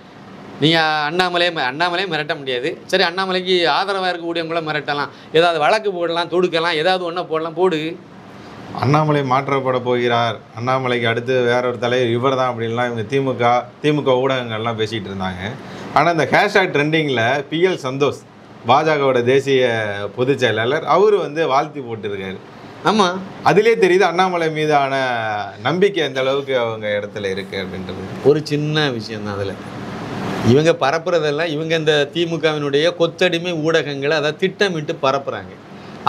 நீங்கள் அண்ணாமலையே மிரட்ட முடியாது. சரி, அண்ணாமலைக்கு ஆதரவாக இருக்கக்கூடியவங்கள மிரட்டலாம், ஏதாவது வழக்கு போடலாம், தொடுக்கலாம், ஏதாவது ஒன்றா போடலாம், போடு. அண்ணாமலை மாற்றப்பட போகிறார், அண்ணாமலைக்கு அடுத்து வேற ஒரு தலைவர் இவர் தான் அப்படின்லாம் இவங்க திமுக ஊடகங்கள்லாம் பேசிகிட்டு இருந்தாங்க. ஆனால் இந்த ஹேஷ்டாக் ட்ரெண்டிங்கில் PL சந்தோஷ், பாஜகவோட தேசிய பொதுச் செயலாளர், அவர் வந்து வாழ்த்தி போட்டிருக்காரு. ஆமாம், அதிலே தெரியுது அண்ணாமலை மீதான நம்பிக்கை எந்த அளவுக்கு அவங்க இடத்துல இருக்குது அப்படின்றது. ஒரு சின்ன விஷயந்தான். அதில் இவங்க பரப்புறதெல்லாம் இவங்க இந்த திமுகவினுடைய கொத்தடிமை ஊடகங்களை அதை திட்டமிட்டு பரப்புகிறாங்க.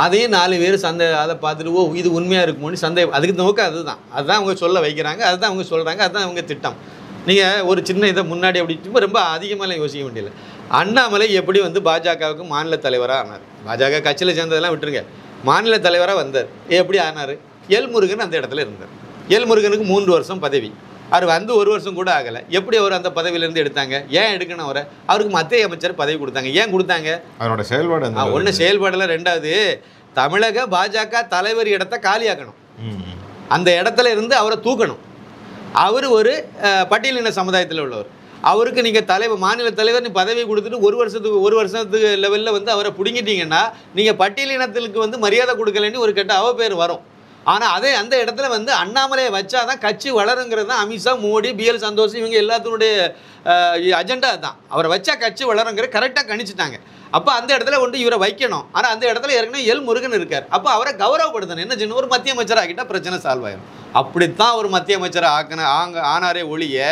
அதையும் 4 பேர் அதை பார்த்துட்டு ஓ இது உண்மையாக இருக்குமோன்னு சந்தேகம். அதுக்கு நோக்கம் அதுதான் அவங்க சொல்ல வைக்கிறாங்க, அதுதான் அவங்க சொல்கிறாங்க, அதுதான் அவங்க திட்டம். நீங்கள் ஒரு சின்ன இதை முன்னாடி அப்படி ரொம்ப அதிகமாகலாம் யோசிக்க வேண்டியதில்லை. அண்ணாமலை எப்படி வந்து பாஜகவுக்கு மாநில தலைவராக ஆனார்? பாஜக கட்சியில் சேர்ந்ததெல்லாம் விட்டுருங்க, மாநில தலைவராக வந்தார். எப்படி ஆனார்? எல் முருகன் அந்த இடத்துல இருந்தார். எல் முருகனுக்கு 3 வருஷம் பதவி. அவர் வந்து 1 வருஷம் கூட ஆகலை. எப்படி அவர் அந்த பதவியிலேருந்து எடுத்தாங்க? ஏன் எடுக்கணும் அவரை? அவருக்கு மத்திய அமைச்சர் பதவி கொடுத்தாங்க. ஏன் கொடுத்தாங்க? அவரோட செயல்பாடு ஒன்று செயல்பாடில். 2வது, தமிழக பாஜக தலைவர் இடத்தை காலியாக்கணும். அந்த இடத்துல இருந்து அவரை தூக்கணும். அவர் ஒரு பட்டியலின சமுதாயத்தில் உள்ளவர். அவருக்கு நீங்கள் மாநில தலைவர் நீ பதவி கொடுத்துட்டு 1 வருஷத்துக்கு லெவலில் வந்து அவரை பிடுங்கிட்டீங்கன்னா நீங்கள் பட்டியலினத்திற்கு வந்து மரியாதை கொடுக்கலன்னு ஒரு கெட்ட அவப்பேர் வரும். ஆனால் அந்த இடத்துல வந்து அண்ணாமலையை வச்சா தான் கட்சி வளருங்கிறது தான் அமித்ஷா, மோடி, PL சந்தோஷ் இவங்க எல்லாத்தினுடைய அஜெண்டா தான். அவரை வச்சா கட்சி வளருங்கிற கரெக்டாக கணிச்சிட்டாங்க. அப்போ அந்த இடத்துல வந்து இவரை வைக்கணும். ஆனால் அந்த இடத்துல ஏற்கனவே எல் முருகன் இருக்கார். அப்போ அவரை கௌரவப்படுத்தணும். என்ன செய்யணும்? ஒரு மத்திய அமைச்சர் ஆக்கிட்டால் பிரச்சனை சால்வ் ஆகிடும். அப்படித்தான் ஒரு மத்திய அமைச்சரை ஆனாரே ஒழிய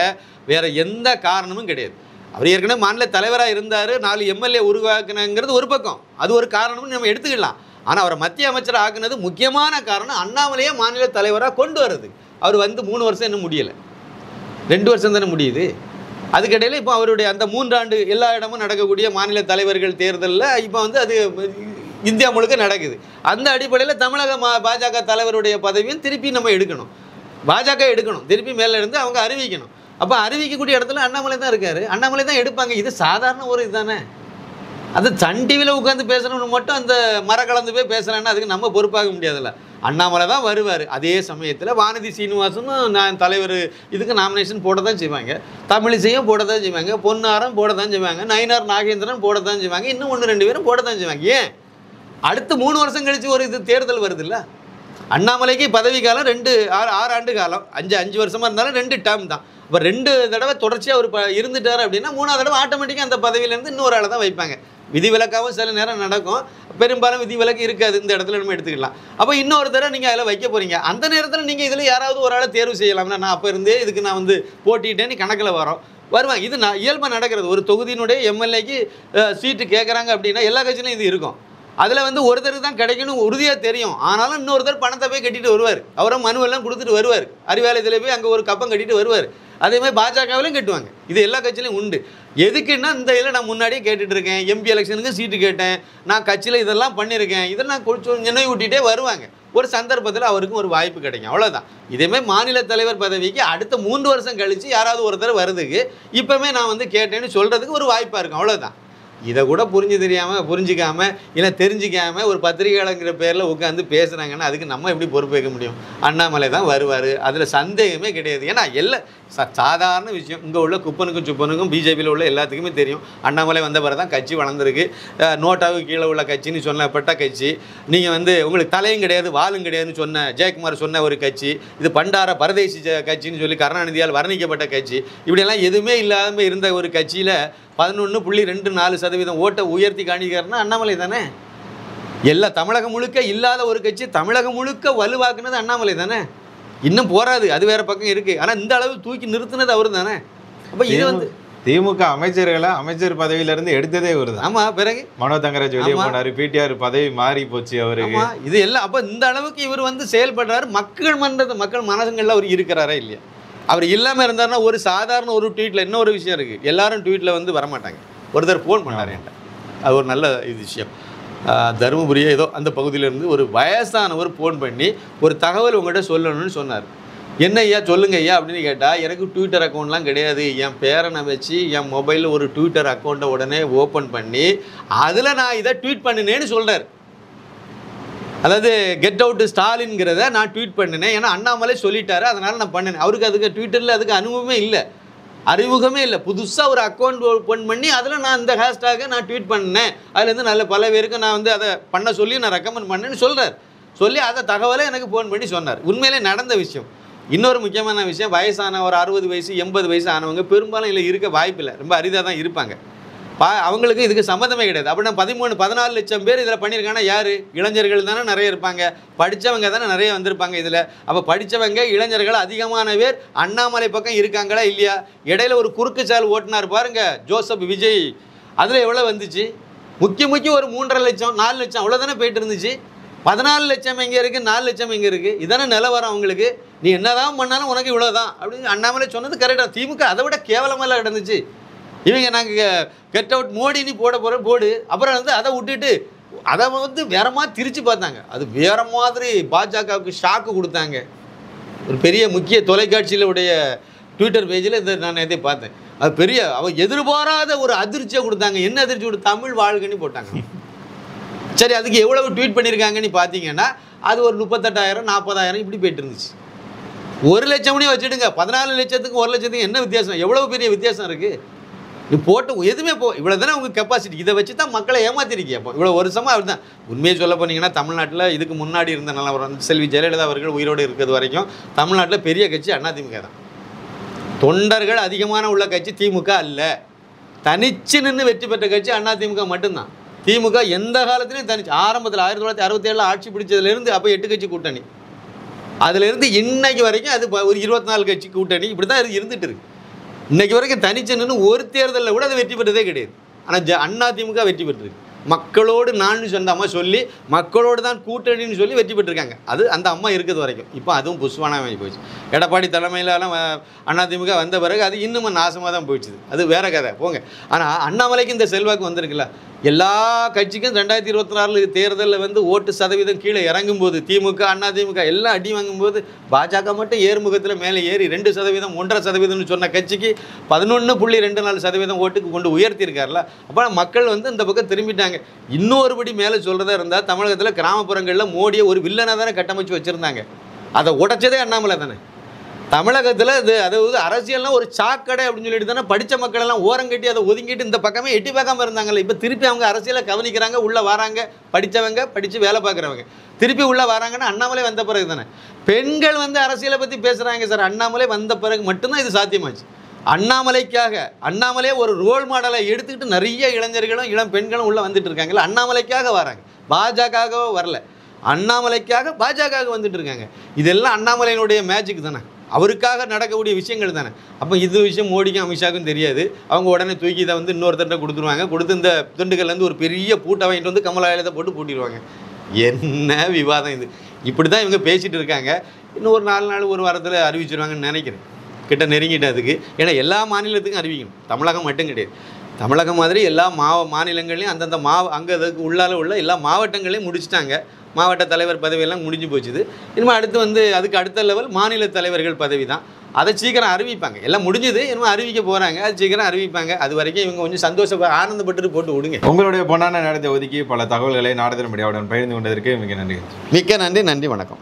வேறு எந்த காரணமும் கிடையாது. அவர் ஏற்கனவே மாநில தலைவராக இருந்தார், 4 MLA உருவாக்குனங்கிறது ஒரு பக்கம், அது ஒரு காரணம்னு நம்ம எடுத்துக்கலாம். ஆனால் அவரை மத்திய அமைச்சர் ஆக்குனது முக்கியமான காரணம் அண்ணாமலையே மாநில தலைவராக கொண்டு வர்றது. அவர் வந்து 3 வருஷம் இன்னும் முடியலை, 2 வருஷம் தானே முடியுது. அதுக்கிடையில் இப்போ அவருடைய அந்த 3 ஆண்டு எல்லா இடமும் நடக்கக்கூடிய மாநில தலைவர்கள் தேர்தலில் இப்போ வந்து அது இந்தியா முழுக்க நடக்குது. அந்த அடிப்படையில் தமிழக பாஜக தலைவருடைய பதவியும் திருப்பி நம்ம எடுக்கணும், பாஜக எடுக்கணும், திருப்பி மேலே இருந்து அவங்க அறிவிக்கணும். அப்போ அறிவிக்கக்கூடிய இடத்துல அண்ணாமலை தான் இருக்கார், அண்ணாமலை தான் எடுப்பாங்க. இது சாதாரண ஒரு இதுதானே. அது சன் டிவியில் உட்காந்து பேசணும்னு மட்டும் அந்த கலந்து போய் பேசுகிறான்னா அதுக்கு நம்ம பொறுப்பாக முடியாதுல்ல. அண்ணாமலை தான் வருவார். அதே சமயத்தில் வானதி சீனிவாசனும் நான் தலைவர் இதுக்கு நாமினேஷன் போட தான் செய்வாங்க, தமிழிசையும் போட தான் செய்வாங்க, பொன்னாரம் போட தான் செய்வாங்க, நயினார் நாகேந்திரன் போட தான் செய்வாங்க, இன்னும் 1-2 பேரும் போட தான் செய்வாங்க. ஏன் அடுத்து 3 வருஷம் கழித்து ஒரு இது தேர்தல் வருது இல்லை. அண்ணாமலைக்கு பதவி காலம் 6 ஆண்டு காலம், 5 வருஷமாக இருந்தாலும் 2 டேர்ம் தான். இப்போ 2 தடவை தொடர்ச்சியாக அவர் இருந்துட்டார் அப்படின்னா 3ஆவது தடவை ஆட்டோமேட்டிக்காக அந்த பதவியிலேருந்து இன்னொரு ஆளை தான் வைப்பாங்க. விதிவிலக்காகவும் சில நேரம் நடக்கும், பெரும்பாலும் விதிவிலக்கு இருக்காது. இந்த இடத்துல நம்ம எடுத்துக்கலாம். அப்போ இன்னொரு தடவை நீங்கள் அதில் வைக்க போகிறீங்க. அந்த நேரத்தில் நீங்கள் இதில் யாராவது ஒரு ஆளை தேர்வு செய்யலாம்னா, நான் அப்போ இருந்தே இதுக்கு நான் வந்து போட்டிட்டேன்னு கணக்கில் வருவாங்க. இது இயல்பாக நடக்கிறது. ஒரு தொகுதியினுடைய MLAக்கு சீட்டு கேட்குறாங்க அப்படின்னா எல்லா கட்சியிலும் இது இருக்கும். அதில் வந்து ஒருத்தருக்கு தான் கிடைக்கணும் உறுதியாக தெரியும். ஆனாலும் இன்னொருத்தர் பணத்தை போய் கட்டிட்டு வருவார், அவரை மனுவெல்லாம் கொடுத்துட்டு வருவார், அறிவாலயத்தில் போய் அங்கே ஒரு கப்பம் கட்டிட்டு வருவார். அதே மாதிரி பாஜகவிலையும் கட்டுவாங்க. இது எல்லா கட்சியிலையும் உண்டு. எதுக்குன்னா இந்த இதில் நான் முன்னாடியே கேட்டுட்டு இருக்கேன், MP எலெக்ஷனுக்கு சீட்டு கேட்டேன், நான் கட்சியில் இதெல்லாம் பண்ணியிருக்கேன், இதெல்லாம் கொஞ்சம் நினைவு ஊட்டிகிட்டே வருவாங்க. ஒரு சந்தர்ப்பத்தில் அவருக்கும் ஒரு வாய்ப்பு கிடைக்கும், அவ்வளோதான். இதேமாதிரி மாநில தலைவர் பதவிக்கு அடுத்த 3 வருஷம் கழித்து யாராவது ஒருத்தர் வருதுக்கு இப்போவே நான் வந்து கேட்டேன்னு சொல்கிறதுக்கு ஒரு வாய்ப்பாக இருக்கும், அவ்வளோதான். இதை கூட புரிஞ்சிக்காம இல்லை தெரிஞ்சிக்காம ஒரு பத்திரிகையாளங்கிற பேரில் உட்காந்து பேசுகிறாங்கன்னா அதுக்கு நம்ம எப்படி பொறுப்பேற்க முடியும்? அண்ணாமலை தான் வருவார், அதில் சந்தேகமே கிடையாது. ஏன்னா சாதாரண விஷயம். இங்கே உள்ள குப்பனுக்கும் சுப்பனுக்கும் பிஜேபியில் உள்ள எல்லாத்துக்குமே தெரியும், அண்ணாமலை வந்த பிறகு தான் கட்சி வளர்ந்துருக்கு. நோட்டாவுக்கு கீழே உள்ள கட்சின்னு சொன்னப்பட்ட கட்சி. நீங்கள் வந்து உங்களுக்கு தலையும் கிடையாது வாலும் கிடையாதுன்னு சொன்ன ஜெயக்குமார் சொன்ன ஒரு கட்சி, இது பண்டார பரதேசி கட்சின்னு சொல்லி கருணாநிதியால் வர்ணிக்கப்பட்ட கட்சி. இப்படியெல்லாம் எதுவுமே இல்லாமல் இருந்த ஒரு கட்சியில் 11.24% ஓட்டை உயர்த்தி காணிக்கிறாருன்னா அண்ணாமலை தானே. எல்லா தமிழகம் முழுக்க இல்லாத ஒரு கட்சி தமிழகம் முழுக்க வலுவாக்குனது அண்ணாமலை தானே. இன்னும் போராது, அது வேற பக்கம் இருக்குது. ஆனால் இந்த அளவு தூக்கி நிறுத்தினது அவர் தானே. அப்போ இது வந்து திமுக அமைச்சர்களை அமைச்சர் பதவியிலிருந்து எடுத்ததே இவர் தான். ஆமாம், பிறகு மனோ தங்கராஜ் வெளியே போனார், பிடிஆர் பதவி மாறி போச்சு அவருக்கு. இது எல்லாம் அப்போ இந்த அளவுக்கு இவர் வந்து செயல்படுறாரு. மக்கள் மனசுங்களில் அவர் இருக்கிறாரா இல்லையா? அவர் இல்லாமல் இருந்தாருன்னா ஒரு சாதாரண ஒரு ட்வீட்டில் இன்னொரு விஷயம் இருக்குது, எல்லாரும் ட்வீட்டில் வந்து வரமாட்டாங்க. ஒருத்தர் ஃபோன் பண்ணார் என்கிட்ட, அது ஒரு நல்ல இது விஷயம். தருமபுரியே ஏதோ அந்த பகுதியிலேருந்து ஒரு வயசானவர் ஃபோன் பண்ணி ஒரு தகவல் உங்கள்கிட்ட சொல்லணும்னு சொன்னார். என்ன ஐயா சொல்லுங்க ஐயா அப்படின்னு கேட்டால், எனக்கு ட்விட்டர் அக்கௌண்ட்லாம் கிடையாது, என் பேரனை வச்சு என் மொபைலில் ஒரு ட்விட்டர் அக்கௌண்ட்டை உடனே ஓப்பன் பண்ணி அதில் நான் இதை ட்வீட் பண்ணினேன்னு சொல்கிறார். அதாவது கெட் அவுட் ஸ்டாலின்ங்கிறத நான் ட்வீட் பண்ணினேன், ஏன்னா அண்ணாமலை சொல்லிட்டாரு, அதனால் நான் பண்ணினேன். அவருக்கு அதுக்கு ட்விட்டரில் அதுக்கு அனுபவமே இல்லை, அறிமுகமே இல்லை. புதுசாக ஒரு அக்கௌண்ட் ஓப்பன் பண்ணி அதில் நான் இந்த ஹேஷ்டாகை நான் ட்வீட் பண்ணேன், அதுலேருந்து நல்ல பல பேருக்கு நான் வந்து அதை பண்ண சொல்லி நான் ரெக்கமெண்ட் பண்ணேன்னு சொல்கிறார். சொல்லி அதை தகவலை எனக்கு ஃபோன் பண்ணி சொன்னார். உண்மையிலே நடந்த விஷயம். இன்னொரு முக்கியமான விஷயம், வயசான ஒரு 60 வயசு 80 வயசு ஆனவங்க பெரும்பாலும் இல்லை இருக்க வாய்ப்பில்லை, ரொம்ப அரிதாக தான் இருப்பாங்க. அவங்களுக்கு இதுக்கு சம்மந்தமே கிடையாது. அப்படின்னா 14 லட்சம் பேர் இதில் பண்ணியிருக்காங்கன்னா யார்? இளைஞர்கள் தானே நிறைய இருப்பாங்க, படித்தவங்க தானே நிறைய வந்திருப்பாங்க இதில். அப்போ படித்தவங்க இளைஞர்கள் அதிகமான பேர் அண்ணாமலை பக்கம் இருக்காங்களா இல்லையா? இடையில ஒரு குறுக்கு சால் ஓட்டினார் பாருங்க ஜோசப் விஜய், அதில் எவ்வளோ வந்துச்சு? முக்கிய ஒரு 3.5 லட்சம் 4 லட்சம் அவ்வளோதானே போயிட்டு இருந்துச்சு. 14 லட்சம் எங்கே இருக்குது, 4 லட்சம் எங்கே இருக்குது? இதானே நிலவரம் அவங்களுக்கு. நீ என்னதான் பண்ணாலும் உனக்கு இவ்வளோதான் அப்படின்னு அண்ணாமலை சொன்னது கரெக்டாக. திமுக அதை விட கேவலமெல்லாம் கிடந்துச்சு. இவங்க நாங்கள் கெட் அவுட் மோடின்னு போட போடு, அப்புறம் வந்து அதை விட்டுட்டு அதை வந்து வேற மாதிரி திரிச்சு பார்த்தாங்க. அது வேற மாதிரி பாஜகவுக்கு ஷாக்கு கொடுத்தாங்க. ஒரு பெரிய முக்கிய தொலைக்காட்சியில் உடைய ட்விட்டர் பேஜில் இதை நான் எதை பார்த்தேன். அது பெரிய எதிர்பாராத ஒரு அதிர்ச்சியை கொடுத்தாங்க. என்ன அதிர்ச்சி கொடு? தமிழ் வாழ்கன்னு போட்டாங்க. சரி, அதுக்கு எவ்வளவு ட்வீட் பண்ணியிருக்காங்கன்னு பார்த்தீங்கன்னா அது ஒரு 38,000 40,000 இப்படி போயிட்டு இருந்துச்சு. 1 லட்சம்னே வச்சுடுங்க, 14 லட்சத்துக்கு 1 லட்சத்துக்கு என்ன வித்தியாசம்? எவ்வளவு பெரிய வித்தியாசம் இருக்குது. நீ போட்டு எதுவுமே இவ்வளோ தானே உங்கள் கெப்பாசிட்டி. இதை வச்சு தான் மக்களை ஏமாத்திருக்கீங்க. அப்போ இவ்வளோ வருஷமாக அப்படி தான். உண்மையை சொல்ல போனீங்கன்னா தமிழ்நாட்டில் இதுக்கு முன்னாடி இருந்த நிலவரம், செல்வி ஜெயலலிதா அவர்கள் உயிரோடு இருக்கிறது வரைக்கும் தமிழ்நாட்டில் பெரிய கட்சி அதிமுக தான். தொண்டர்கள் அதிகமான உள்ள கட்சி திமுக அல்ல. தனிச்சு நின்று வெற்றி பெற்ற கட்சி அதிமுக மட்டும்தான். திமுக எந்த காலத்துலையும் தனிச்சு ஆரம்பத்தில் 1967 ஆட்சி பிடிச்சதுலேருந்து அப்போ 8 கட்சி கூட்டணி, அதுலேருந்து இன்னைக்கு வரைக்கும் அது ஒரு 24 கட்சி கூட்டணி இப்படி தான் இருந்துட்டு இருக்கு. இன்றைக்கி வரைக்கும் தனிச்சு நின்று ஒரு தேர்தலில் கூட அதை வெற்றி பெற்றதே கிடையாது. ஆனால் அதிமுக வெற்றி பெற்றிருக்கு. மக்களோடு நான் சொந்த அம்மா சொல்லி மக்களோடு தான் கூட்டணின்னு சொல்லி வெற்றி பெற்றிருக்காங்க. அது அந்த அம்மா இருக்கிறது வரைக்கும். இப்போ அதுவும் புஷ்வானமாக போயிடுச்சு. எடப்பாடி தலைமையிலலாம் அதிமுக வந்த பிறகு அது இன்னும் நாசமாக தான் போயிடுச்சு. அது வேற கதை போங்க. ஆனால் அண்ணாமலைக்கு இந்த செல்வாக்கு வந்திருக்குல்ல. எல்லா கட்சிக்கும் 2024 தேர்தலில் வந்து ஓட்டு சதவீதம் கீழே இறங்கும்போது திமுக அதிமுக எல்லாம் அடி வாங்கும்போது பாஜக மட்டும் ஏறுமுகத்தில் மேலே ஏறி 2% 1.5% சொன்ன கட்சிக்கு 11.24% ஓட்டுக்கு கொண்டு உயர்த்தியிருக்காருல. அப்போ மக்கள் வந்து இந்த பக்கம் திரும்பிட்டாங்க. இன்னொருபடி மேலே சொல்கிறதா இருந்தால் தமிழகத்தில் கிராமப்புறங்களில் மோடியை ஒரு வில்லனாக தானே கட்டமைச்சு வச்சுருந்தாங்க. அதை உடைச்சதே அண்ணாமலை தானே. தமிழகத்தில் இது அதாவது அரசியல்னால் ஒரு சாக்கடை அப்படின்னு சொல்லிட்டு தானே படித்த மக்கள் எல்லாம் ஓரங்கட்டி அதை ஒதுங்கிட்டு இந்த பக்கமே எட்டி பார்க்காம இருந்தாங்கல்ல. இப்போ திருப்பி அவங்க அரசியலை கவனிக்கிறாங்க, உள்ளே வராங்க. படித்தவங்க படித்து வேலை பார்க்குறவங்க திருப்பி உள்ளே வராங்கன்னா அண்ணாமலை வந்த பிறகு தானே. பெண்கள் வந்து அரசியலை பற்றி பேசுகிறாங்க சார். அண்ணாமலை வந்த பிறகு மட்டும்தான் இது சாத்தியமாச்சு. அண்ணாமலையே ஒரு ரோல் மாடலை எடுத்துக்கிட்டு நிறைய இளைஞர்களும் இளம் பெண்களும் உள்ளே வந்துட்டு இருக்காங்கல்ல. அண்ணாமலைக்காக வராங்க, பாஜகவோ வரல. அண்ணாமலைக்காக பாஜக வந்துட்டு இருக்காங்க. இதெல்லாம் அண்ணாமலையினுடைய மேஜிக் தானே, அவருக்காக நடக்கக்கூடிய விஷயங்கள் தானே. அப்போ இது விஷயம் மோடிக்கும் அமித்ஷாவுக்கும் தெரியாது. அவங்க உடனே தூக்கி இதை வந்து இன்னொருத்தட்ட கொடுத்துருவாங்க. கொடுத்து இந்த திண்டுக்கல்லேருந்து ஒரு பெரிய பூட்டை வாங்கிட்டு வந்து கமலாலயத்தை போட்டு பூட்டிடுவாங்க. என்ன விவாதம் இது! இப்படி தான் இவங்க பேசிகிட்டு இருக்காங்க. இன்னும் ஒரு 4 நாள் ஒரு வாரத்தில் அறிவிச்சிருவாங்கன்னு நினைக்கிறேன். கிட்ட நெருங்கிட்டு அதுக்கு. ஏன்னா எல்லா மாநிலத்துக்கும் அறிவிக்கணும், தமிழகம் மட்டும் கிடையாது. தமிழகம் மாதிரி எல்லா மாநிலங்களையும் அந்தந்த அங்கே அதுக்கு உள்ளால உள்ள எல்லா மாவட்டங்களையும் முடிச்சுட்டாங்க. மாவட்ட தலைவர் பதவியெல்லாம் முடிஞ்சு போச்சுது. இனிமேல் அடுத்து வந்து அதுக்கு அடுத்த லெவல் மாநில தலைவர்கள் பதவி தான். அதை சீக்கிரம் அறிவிப்பாங்க. எல்லாம் முடிஞ்சது, இனிமேல் அறிவிக்க போகிறாங்க. அது சீக்கிரம் அறிவிப்பாங்க. அது வரைக்கும் இவங்க கொஞ்சம் ஆனந்தப்பட்டு போட்டு விடுங்க. உங்களுடைய பொன்னான நேரத்தை ஒதுக்கி பல தகவல்களை நாடுதல் மீடியாவுடன் பகிர்ந்து கொண்டதற்கு மிக நன்றி. மிக்க நன்றி. நன்றி, வணக்கம்.